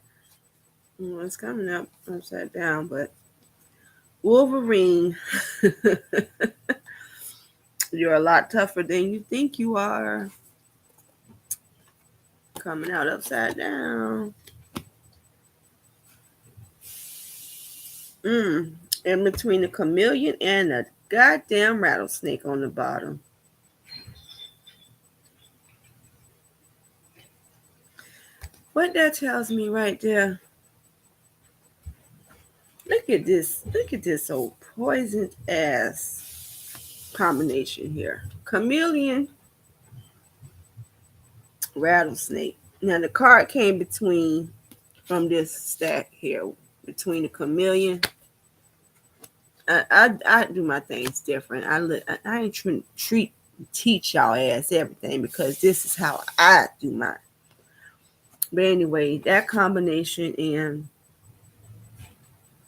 Well, it's coming up upside down, but Wolverine, you're a lot tougher than you think you are. Coming out upside down. In between the chameleon and the goddamn rattlesnake on the bottom. What that tells me right there. Look at this old poisoned ass combination here. Chameleon, rattlesnake. Now the card came between from this stack here between the chameleon. I do my things different. I ain't trying to teach y'all ass everything because this is how I do mine. But anyway, that combination and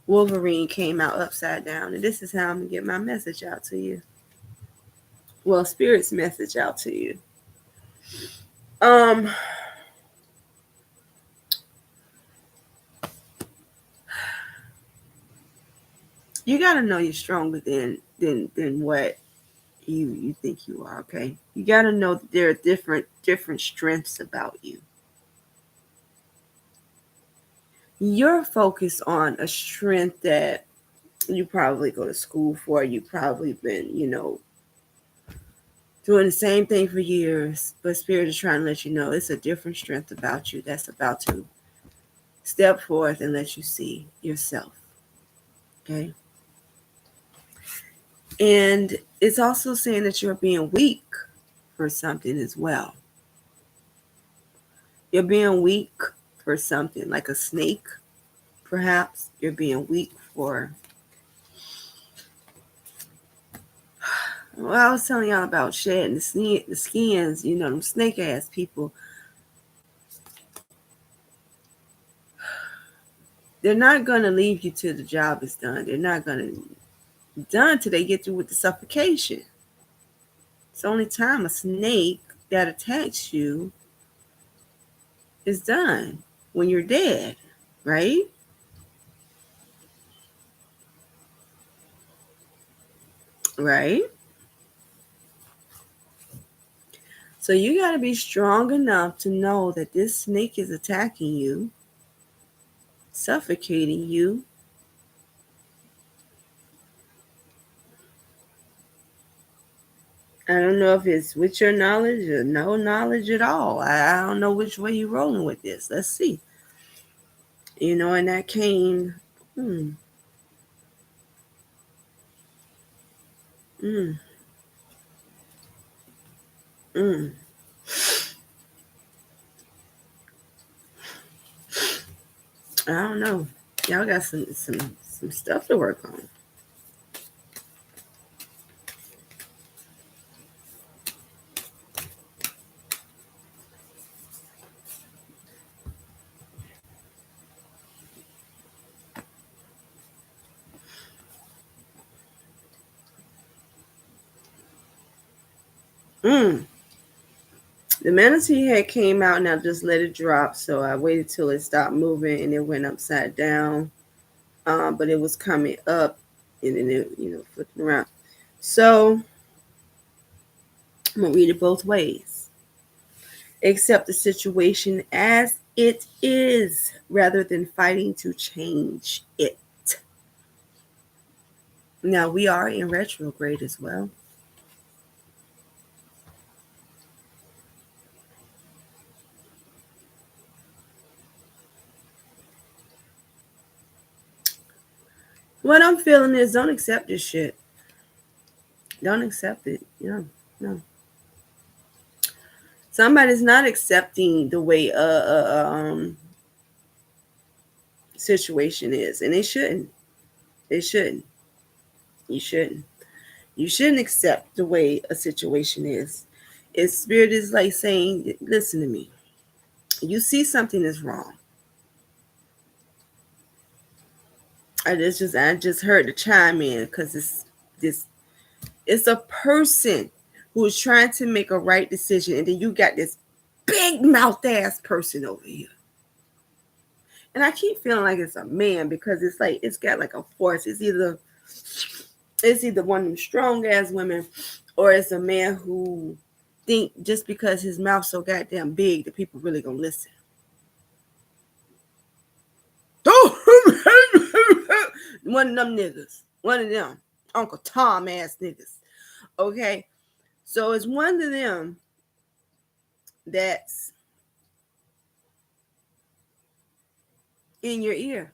Wolverine came out upside down, and this is how I'm gonna get my message out to you. Well, Spirit's message out to you. You gotta know you're stronger than what you think you are. Okay, you gotta know that there are different strengths about you. You're focused on a strength that you probably go to school for. You probably been doing the same thing for years, but Spirit is trying to let you know it's a different strength about you that's about to step forth and let you see yourself. Okay. And it's also saying that you're being weak for something as well. You're being weak for something like a snake, perhaps. You're being weak for Well, I was telling y'all about shedding the skins, them snake ass people. They're not going to leave you till the job is done. They're not going to be done till they get through with the suffocation. It's the only time a snake that attacks you is done when you're dead, right? Right? So you got to be strong enough to know that this snake is attacking you, suffocating you. I don't know if it's with your knowledge or no knowledge at all. I don't know which way you're rolling with this. Let's see. And that came. Mm, mm, mm. I don't know. Y'all got some stuff to work on. Mm. The manatee head came out and I just let it drop. So I waited till it stopped moving and it went upside down. But it was coming up and then it, flipping around. So I'm going to read it both ways. Accept the situation as it is rather than fighting to change it. Now, we are in retrograde as well. What I'm feeling is don't accept this shit. Don't accept it. No. Somebody's not accepting the way situation is, and they shouldn't. They shouldn't. You shouldn't. You shouldn't accept the way a situation is. Its spirit is like saying, listen to me. You see something is wrong. I just heard the chime in because it's a person who is trying to make a right decision, and then you got this big mouth ass person over here. And I keep feeling like it's a man because it's like it's got like a force. It's either one of them strong ass women, or it's a man who think just because his mouth's so goddamn big that people really gonna listen. One of them niggas. One of them. Uncle Tom ass niggas. Okay. So it's one of them that's in your ear.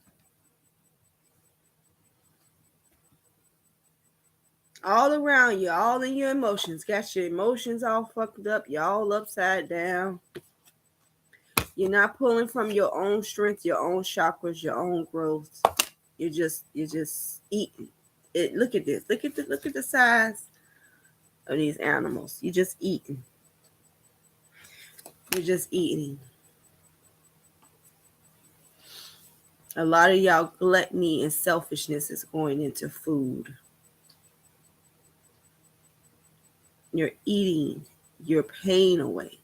All around you, all in your emotions. Got your emotions all fucked up. You're all upside down. You're not pulling from your own strength, your own chakras, your own growth. You're just eating. Look at this. Look at the size of these animals. You're just eating. You're just eating. A lot of y'all gluttony and selfishness is going into food. You're eating your pain away.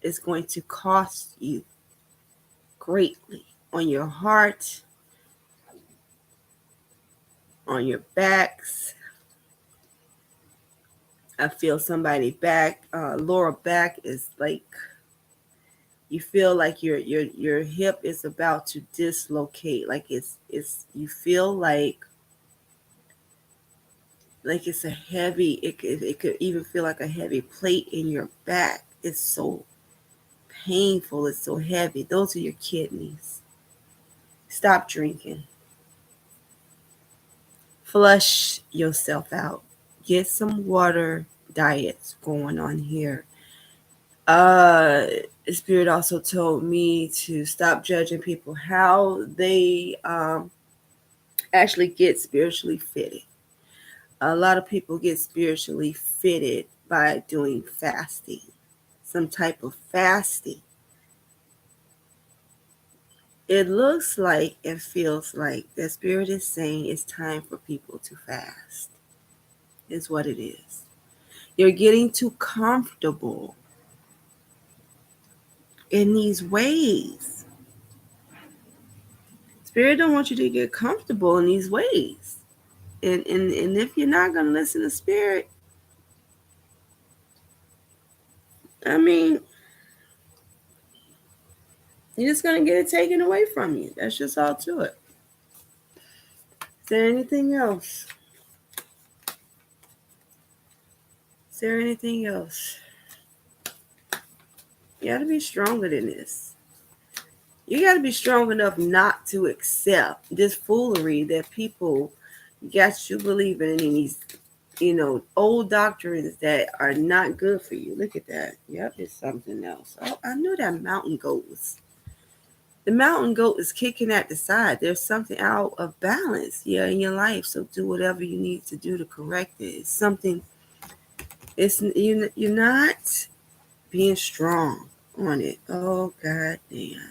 It's going to cost you greatly on your heart, on your backs. I feel somebody back, lower back is like, you feel like your hip is about to dislocate. Like it's you feel like it's a heavy, it could even feel like a heavy plate in your back. It's so painful, it's so heavy. Those are your kidneys. Stop drinking. Flush yourself out. Get some water diets going on here. Spirit also told me to stop judging people how they actually get spiritually fitted. A lot of people get spiritually fitted by doing fasting, some type of fasting. It looks like and feels like the Spirit is saying it's time for people to fast, is what it is. You're getting too comfortable in these ways. Spirit don't want you to get comfortable in these ways. And if you're not going to listen to Spirit, I mean, you're just going to get it taken away from you. That's just all to it. Is there anything else? Is there anything else? You got to be stronger than this. You got to be strong enough not to accept this foolery that people got you believing in these, old doctrines that are not good for you. Look at that. Yep, it's something else. Oh, I know that mountain goat was. The mountain goat is kicking at the side. There's something out of balance, in your life. So do whatever you need to do to correct it. It's something. You're not being strong on it. Oh God damn.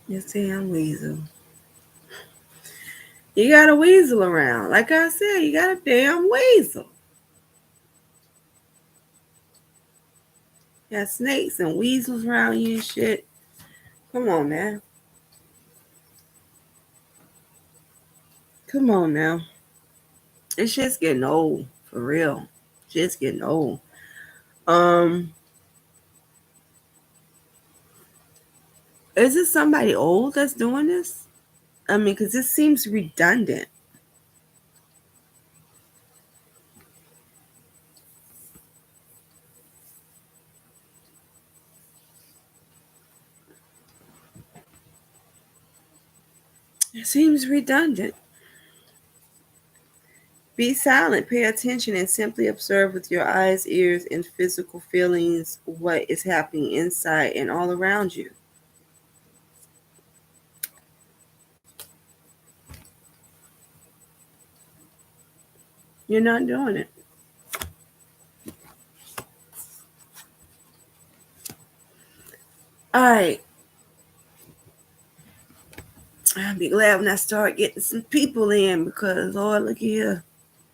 Yes, damn weasel. You got a weasel around. Like I said, you got a damn weasel. You got snakes and weasels around you and shit. Come on, man. Come on now. This shit's getting old. For real. Shit's getting old. Is it somebody old that's doing this? I mean, because this seems redundant. It seems redundant. Be silent, pay attention, and simply observe with your eyes, ears, and physical feelings what is happening inside and all around you. You're not doing it. All right. I'll be glad when I start getting some people in because, Lord, look here.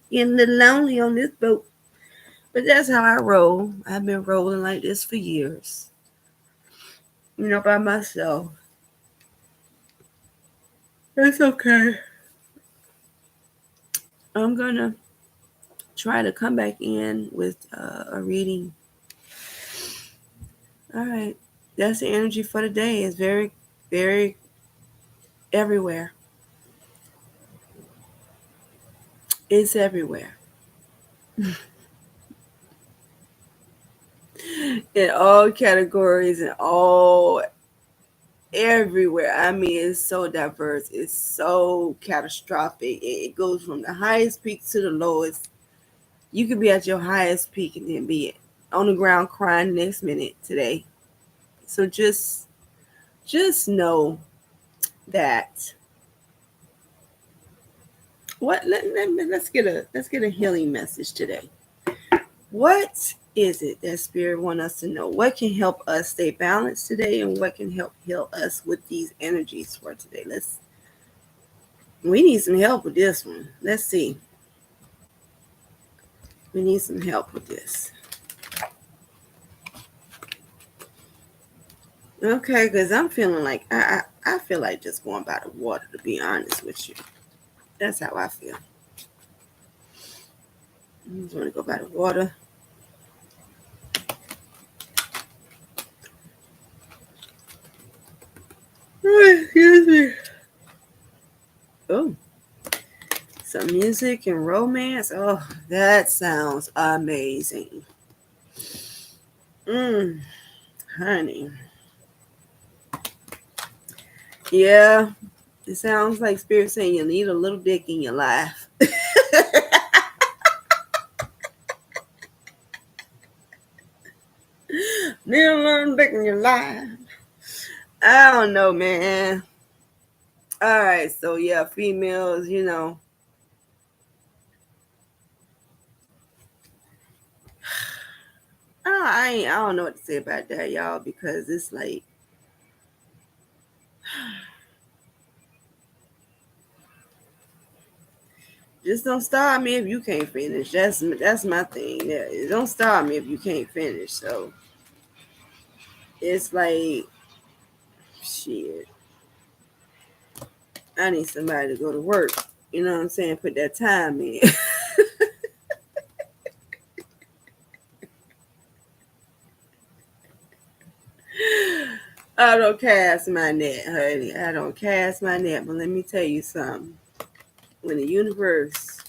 Getting a little lonely on this boat. But that's how I roll. I've been rolling like this for years. By myself. It's okay. I'm going to try to come back in with a reading. All right. That's the energy for the day. It's very, very everywhere. It's everywhere. In all categories and all everywhere. I mean, it's so diverse. It's so catastrophic. It goes from the highest peak to the lowest. You could be at your highest peak and then be on the ground crying next minute today. So just know that let's get a healing message today. What is it that Spirit want us to know? What can help us stay balanced today, and what can help heal us with these energies for today? We need some help with this one. Let's see. We need some help with this. Okay, because I'm feeling like I feel like just going by the water, to be honest with you. That's how I feel. I just want to go by the water. Excuse me. Oh, some music and romance. Oh, that sounds amazing. Honey. Yeah, it sounds like Spirit saying you need a little dick in your life. Need a little dick in your life. I don't know, man. All right, so yeah, females, I don't know what to say about that, y'all, because it's like just don't start me if you can't finish. That's my thing. Yeah, don't start me if you can't finish. So it's like shit. I need somebody to go to work. You know what I'm saying? Put that time in. I don't cast my net, honey. I don't cast my net. But let me tell you something. When the universe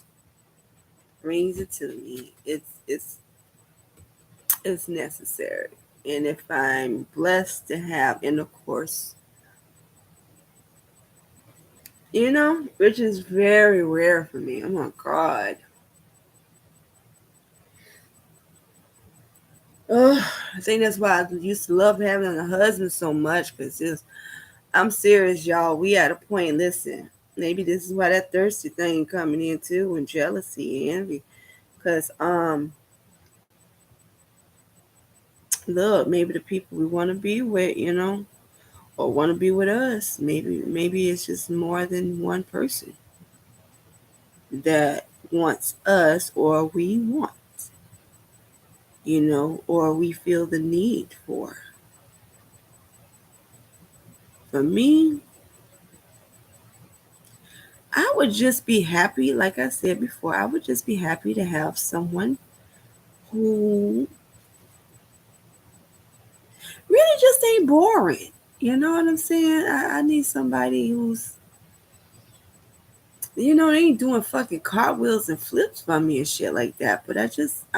brings it to me, it's necessary. And if I'm blessed to have intercourse, which is very rare for me. Oh my God. I think that's why I used to love having a husband so much because I'm serious, y'all. We at a point, listen, maybe this is why that thirsty thing coming in too, and jealousy and envy. Because, look, maybe the people we want to be with, or want to be with us, maybe it's just more than one person that wants us or we want, or we feel the need for. For me, I would just be happy, like I said before, I would just be happy to have someone who really just ain't boring. You know what I'm saying? I need somebody who's, they ain't doing fucking cartwheels and flips for me and shit like that. But I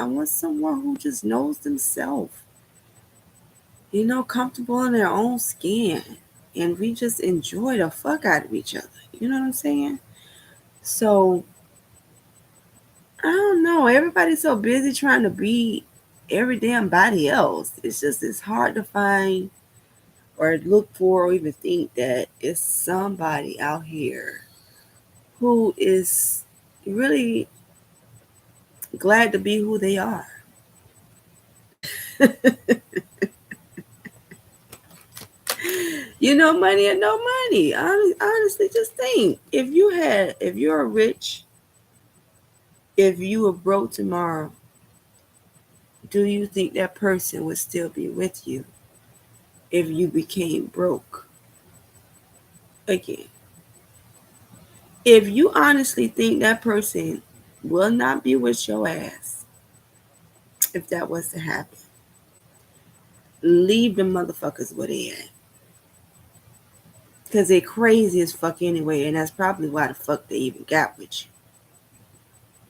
want someone who just knows themselves, comfortable in their own skin. And we just enjoy the fuck out of each other. You know what I'm saying? So, I don't know. Everybody's so busy trying to be every damn body else. It's hard to find or look for or even think that it's somebody out here who is really glad to be who they are. Money or no money. Honestly, just think if you're rich, if you were broke tomorrow, do you think that person would still be with you if you became broke again? If you honestly think that person will not be with your ass if that was to happen, leave the motherfuckers where they at. Because they crazy as fuck anyway, and that's probably why the fuck they even got with you.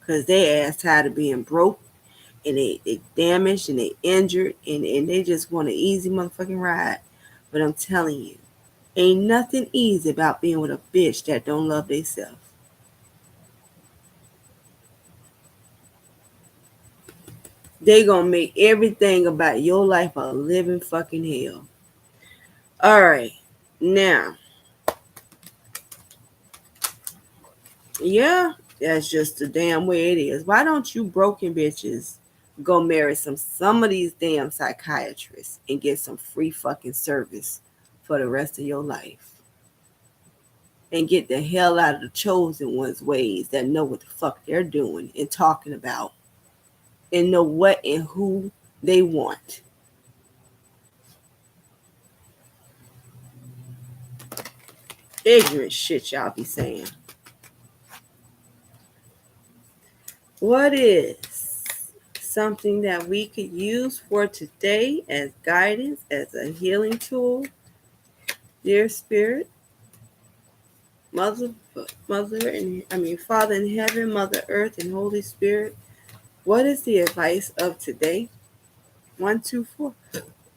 Because they ass tired of being broke, and they damaged, and they injured, and they just want an easy motherfucking ride. But I'm telling you, ain't nothing easy about being with a bitch that don't love theyself. They gonna make everything about your life a living fucking hell. All right, now, yeah, that's just the damn way it is. Why don't you broken bitches go marry some of these damn psychiatrists and get some free fucking service for the rest of your life? And get the hell out of the chosen ones' ways that know what the fuck they're doing and talking about and know what and who they want. Ignorant shit y'all be saying. What is something that we could use for today as guidance, as a healing tool? Dear Spirit, Father in heaven, Mother Earth, and Holy Spirit, what is the advice of today? 124.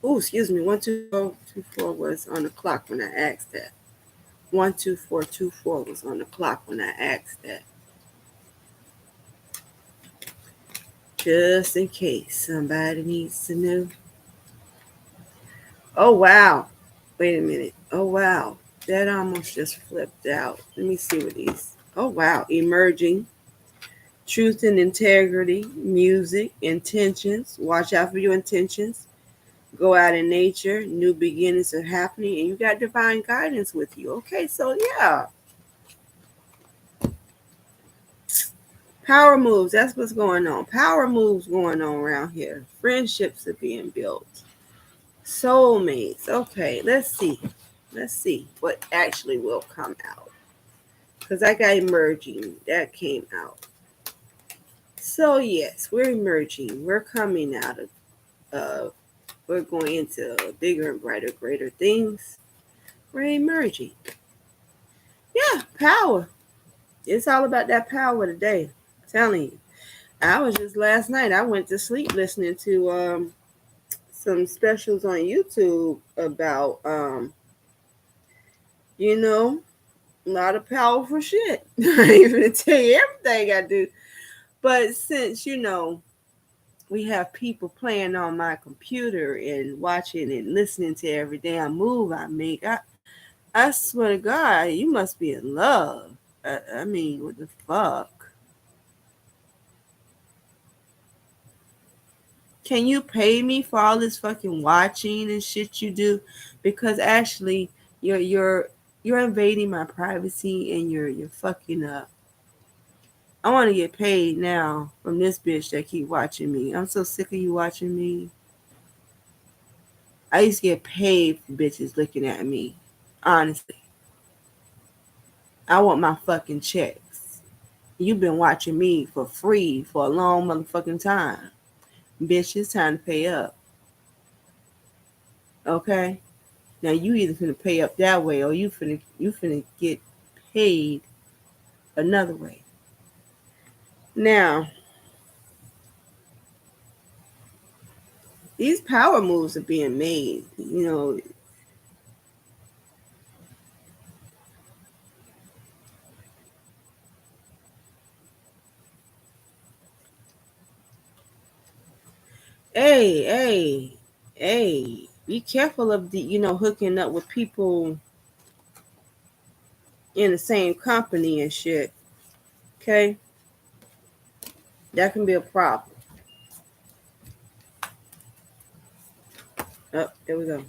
Oh, excuse me. 124 was on the clock when I asked that. 12424 was on the clock when I asked that. Just in case somebody needs to know. Oh wow. Wait a minute. Oh wow. That almost just flipped out. Let me see what these. Oh, wow. Emerging. Truth and integrity. Music. Intentions. Watch out for your intentions. Go out in nature. New beginnings are happening. And you got divine guidance with you. Okay, so yeah. Power moves. That's what's going on. Power moves going on around here. Friendships are being built. Soulmates. Okay, let's see. Let's see what actually will come out. Because I got emerging. That came out. So yes, we're emerging. We're coming out of we're going into bigger and brighter, greater things. We're emerging. Yeah, power. It's all about that power today. I'm telling you. I was just last night. I went to sleep listening to some specials on YouTube about you know, a lot of powerful shit. I ain't gonna tell you everything I do. But since, we have people playing on my computer and watching and listening to every damn move I make, I swear to God, you must be in love. I mean, what the fuck? Can you pay me for all this fucking watching and shit you do? Because actually, you're invading my privacy and you're fucking up. I want to get paid now from this bitch that keep watching me. I'm so sick of you watching me. I used to get paid for bitches looking at me. Honestly, I want my fucking checks. You've been watching me for free for a long motherfucking time. Bitch, it's time to pay up. Okay? Now you either finna pay up that way or you finna get paid another way. Now, these power moves are being made. Hey, hey, hey, be careful of the hooking up with people in the same company and shit. Okay? That can be a problem. Oh, there we go.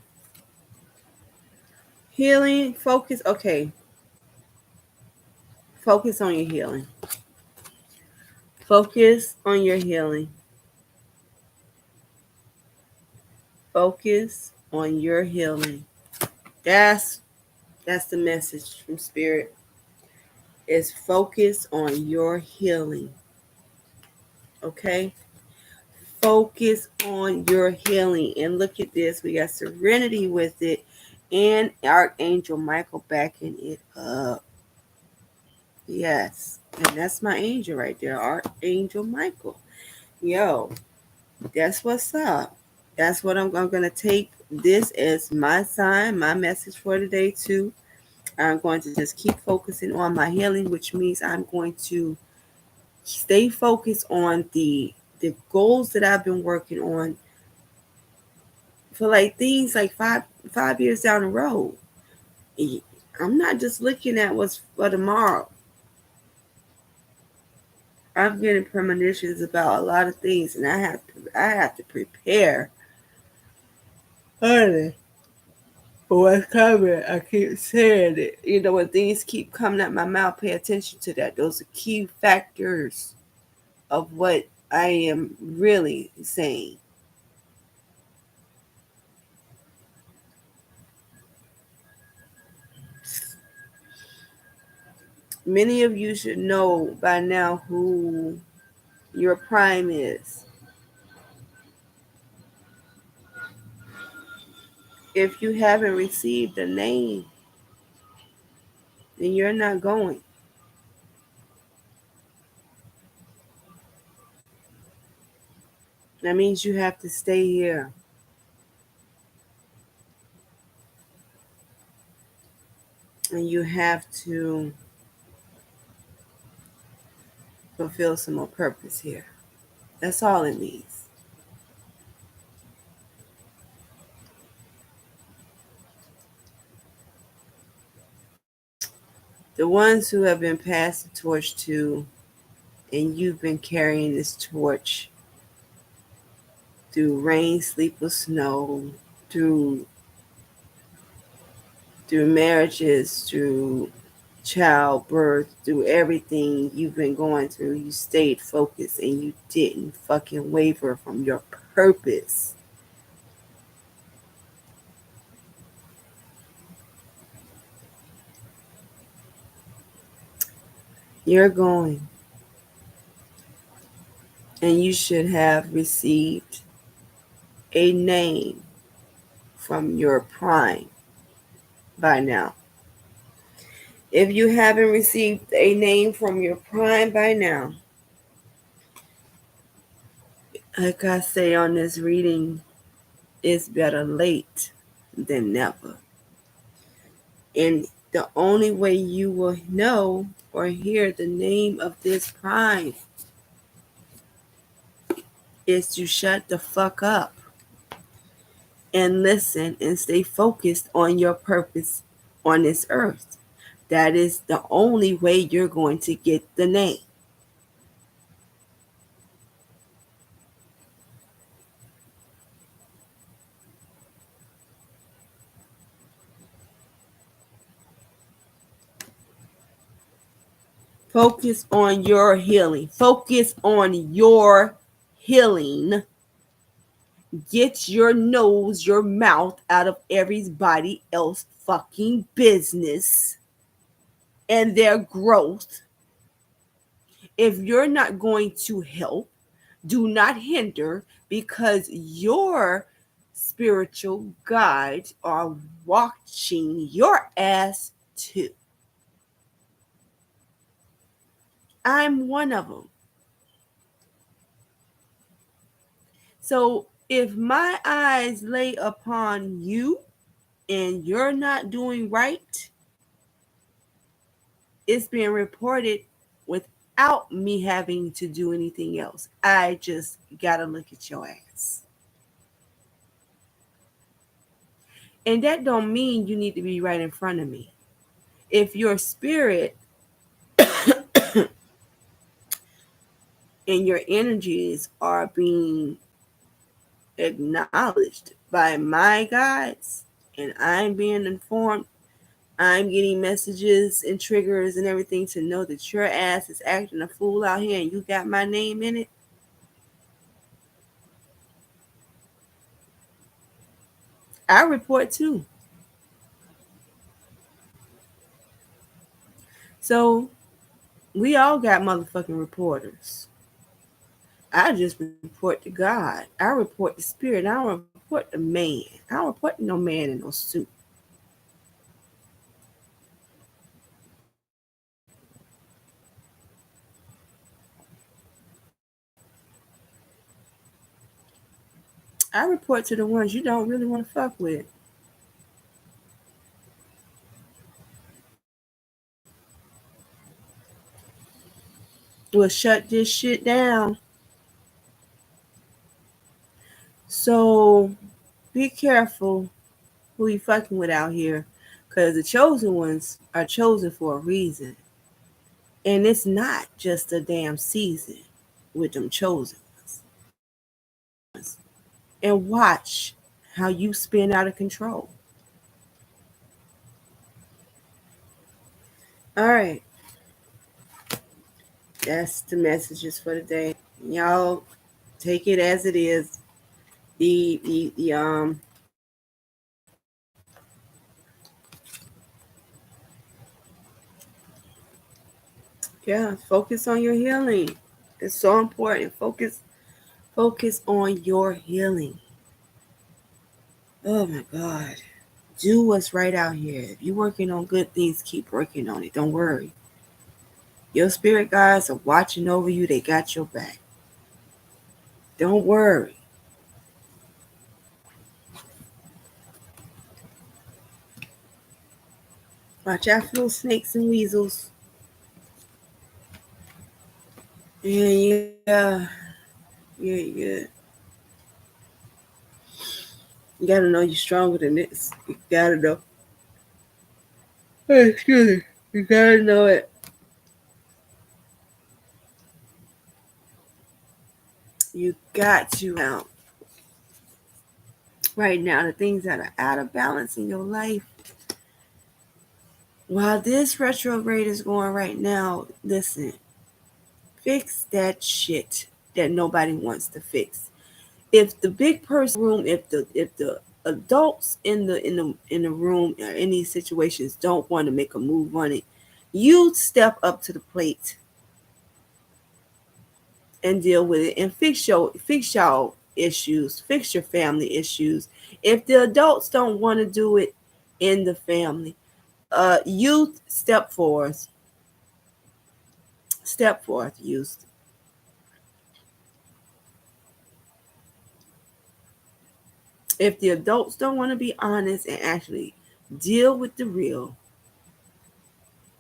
Healing, focus. Okay. Focus on your healing. Focus on your healing. Focus on your healing. That's the message from spirit. Is focus on your healing. Okay? Focus on your healing. And look at this. We got serenity with it. And Archangel Michael backing it up. Yes. And that's my angel right there. Archangel Michael. Yo, that's what's up. That's what I'm going to take this as my sign, my message for today too. I'm going to just keep focusing on my healing, which means I'm going to stay focused on the goals that I've been working on for like things like five years down the road. I'm not just looking at what's for tomorrow. I'm getting premonitions about a lot of things, and I have to prepare. Honey, for what's coming, I keep saying it. When things keep coming out my mouth, pay attention to that. Those are key factors of what I am really saying. Many of you should know by now who your prime is. If you haven't received a name, then you're not going. That means you have to stay here. And you have to fulfill some more purpose here. That's all it means. The ones who have been passed the torch to, and you've been carrying this torch through rain, sleep, or snow, through marriages, through childbirth, through everything you've been going through, you stayed focused and you didn't fucking waver from your purpose. You're going, and you should have received a name from your prime by now. If you haven't received a name from your prime by now, like I say on this reading, it's better late than never. And the only way you will know or hear the name of this prime is to shut the fuck up and listen and stay focused on your purpose on this earth. That is the only way you're going to get the name. Focus on your healing. Focus on your healing. Get your nose, your mouth out of everybody else fucking business and their growth. If you're not going to help, do not hinder, because your spiritual guides are watching your ass too. I'm one of them. So if my eyes lay upon you and you're not doing right, it's being reported without me having to do anything else. I just gotta look at your ass. And that don't mean you need to be right in front of me. If your spirit and your energies are being acknowledged by my guides and I'm being informed, I'm getting messages and triggers and everything to know that your ass is acting a fool out here and you got my name in it, I report too. So we all got motherfucking reporters. I just report to God. I report the spirit. I don't report the man. I don't report no man in no suit. I report to the ones you don't really want to fuck with. We'll shut this shit down. So be careful who you fucking with out here, because the chosen ones are chosen for a reason. And it's not just a damn season with them chosen ones. And watch how you spin out of control. All right. That's the messages for today. Y'all take it as it is. The yeah, focus on your healing. It's so important. Focus on your healing. Oh my God. Do what's right out here. If you're working on good things, keep working on it. Don't worry. Your spirit guides are watching over you. They got your back. Don't worry. Watch out for those snakes and weasels. Yeah. Yeah. You gotta know you're stronger than this. You gotta know. Hey, excuse me. You gotta know it. You got to now. Right now, the things that are out of balance in your life. While this retrograde is going right now, listen, fix that shit that nobody wants to fix. If the big person room, if the adults in the room or in these situations don't want to make a move on it, you step up to the plate and deal with it and fix y'all issues, fix your family issues. If the adults don't want to do it in the family, youth step forth, youth. If the adults don't want to be honest and actually deal with the real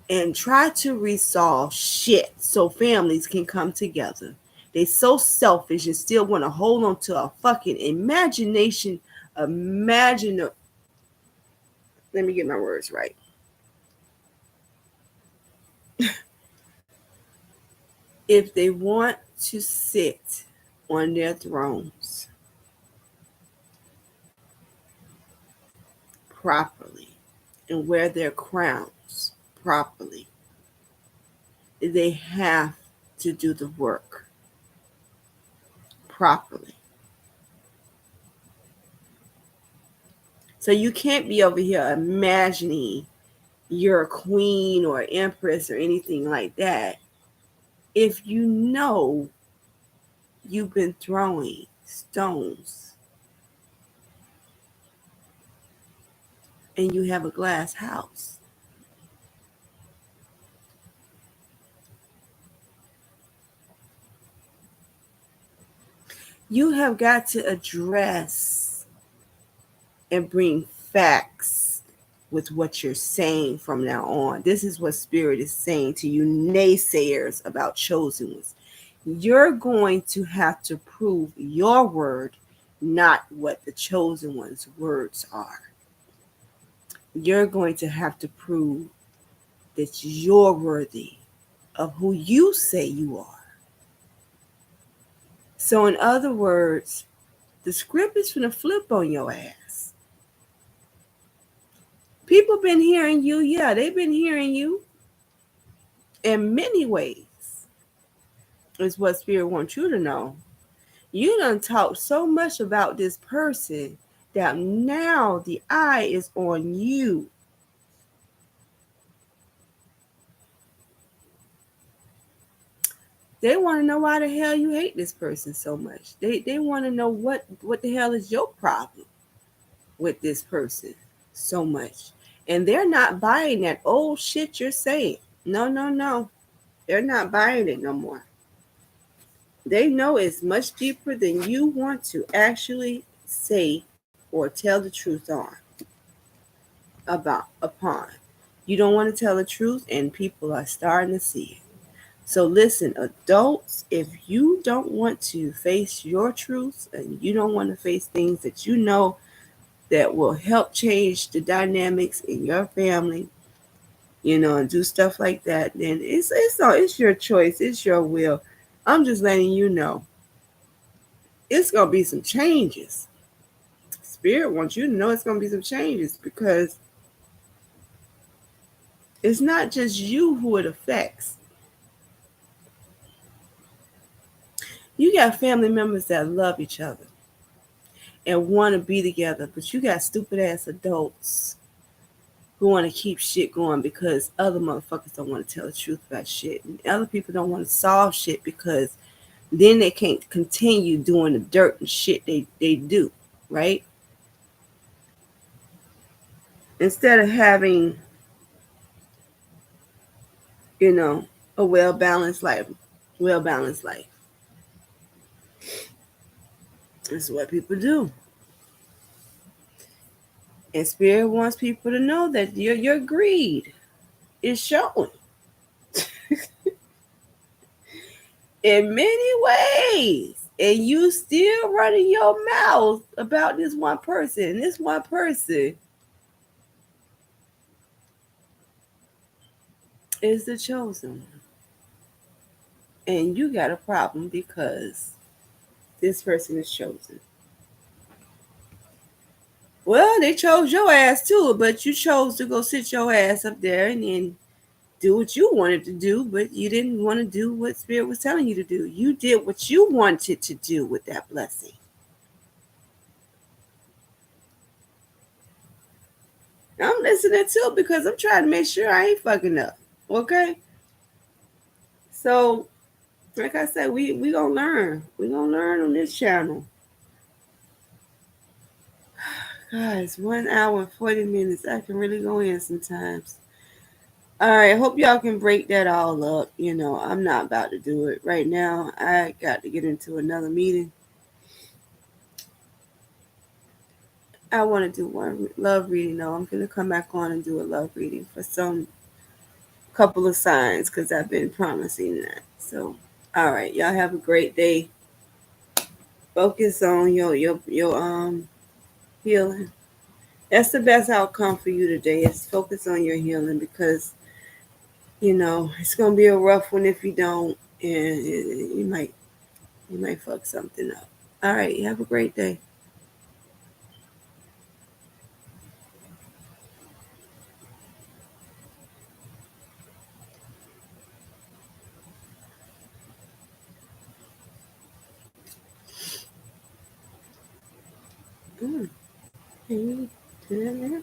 and try to resolve shit so families can come together. They so selfish and still want to hold on to a fucking imagination. Imagine. Let me get my words right. If they want to sit on their thrones properly and wear their crowns properly, they have to do the work properly. So you can't be over here imagining you're a queen or empress or anything like that if you know you've been throwing stones and you have a glass house. You have got to address and bring facts with what you're saying from now on. This is what Spirit is saying to you naysayers about chosen ones. You're going to have to prove your word, not what the chosen one's words are. You're going to have to prove that you're worthy of who you say you are. So, in other words, the script is going to flip on your ass. People been hearing you. Yeah, they've been hearing you in many ways, is what Spirit wants you to know. You done talked so much about this person that now the eye is on you. They want to know why the hell you hate this person so much. They want to know what the hell is your problem with this person so much. And they're not buying that old shit you're saying. No. They're not buying it no more. They know it's much deeper than you want to actually say or tell the truth upon. You don't want to tell the truth, and people are starting to see it. So listen, adults, if you don't want to face your truths and you don't want to face things that you know that will help change the dynamics in your family, and do stuff like that, then it's your choice, it's your will. I'm just letting you know it's gonna be some changes. Spirit wants you to know it's gonna be some changes because it's not just you who it affects. You got family members that love each other and want to be together, but you got stupid ass adults who want to keep shit going because other motherfuckers don't want to tell the truth about shit, and other people don't want to solve shit because then they can't continue doing the dirt and shit they do, right? Instead of having, a well-balanced life. That's what people do. And Spirit wants people to know that your greed is showing in many ways. And you still running your mouth about this one person. This one person is the chosen one. And you got a problem because this person is chosen. Well, they chose your ass too, but you chose to go sit your ass up there and then do what you wanted to do, but you didn't want to do what Spirit was telling you to do. You did what you wanted to do with that blessing. I'm listening too because I'm trying to make sure I ain't fucking up. Okay? So, like I said, we gonna learn. We gonna learn on this channel. Guys, 1 hour and 40 minutes. I can really go in sometimes. All right, hope y'all can break that all up. You know, I'm not about to do it right now. I got to get into another meeting. I want to do one love reading though. I'm gonna come back on and do a love reading for some couple of signs because I've been promising that. So, all right, y'all have a great day. Focus on your healing. That's the best outcome for you today. Is focus on your healing because it's gonna be a rough one if you don't, and you might fuck something up. All right, you have a great day. Mm. Can you do that now?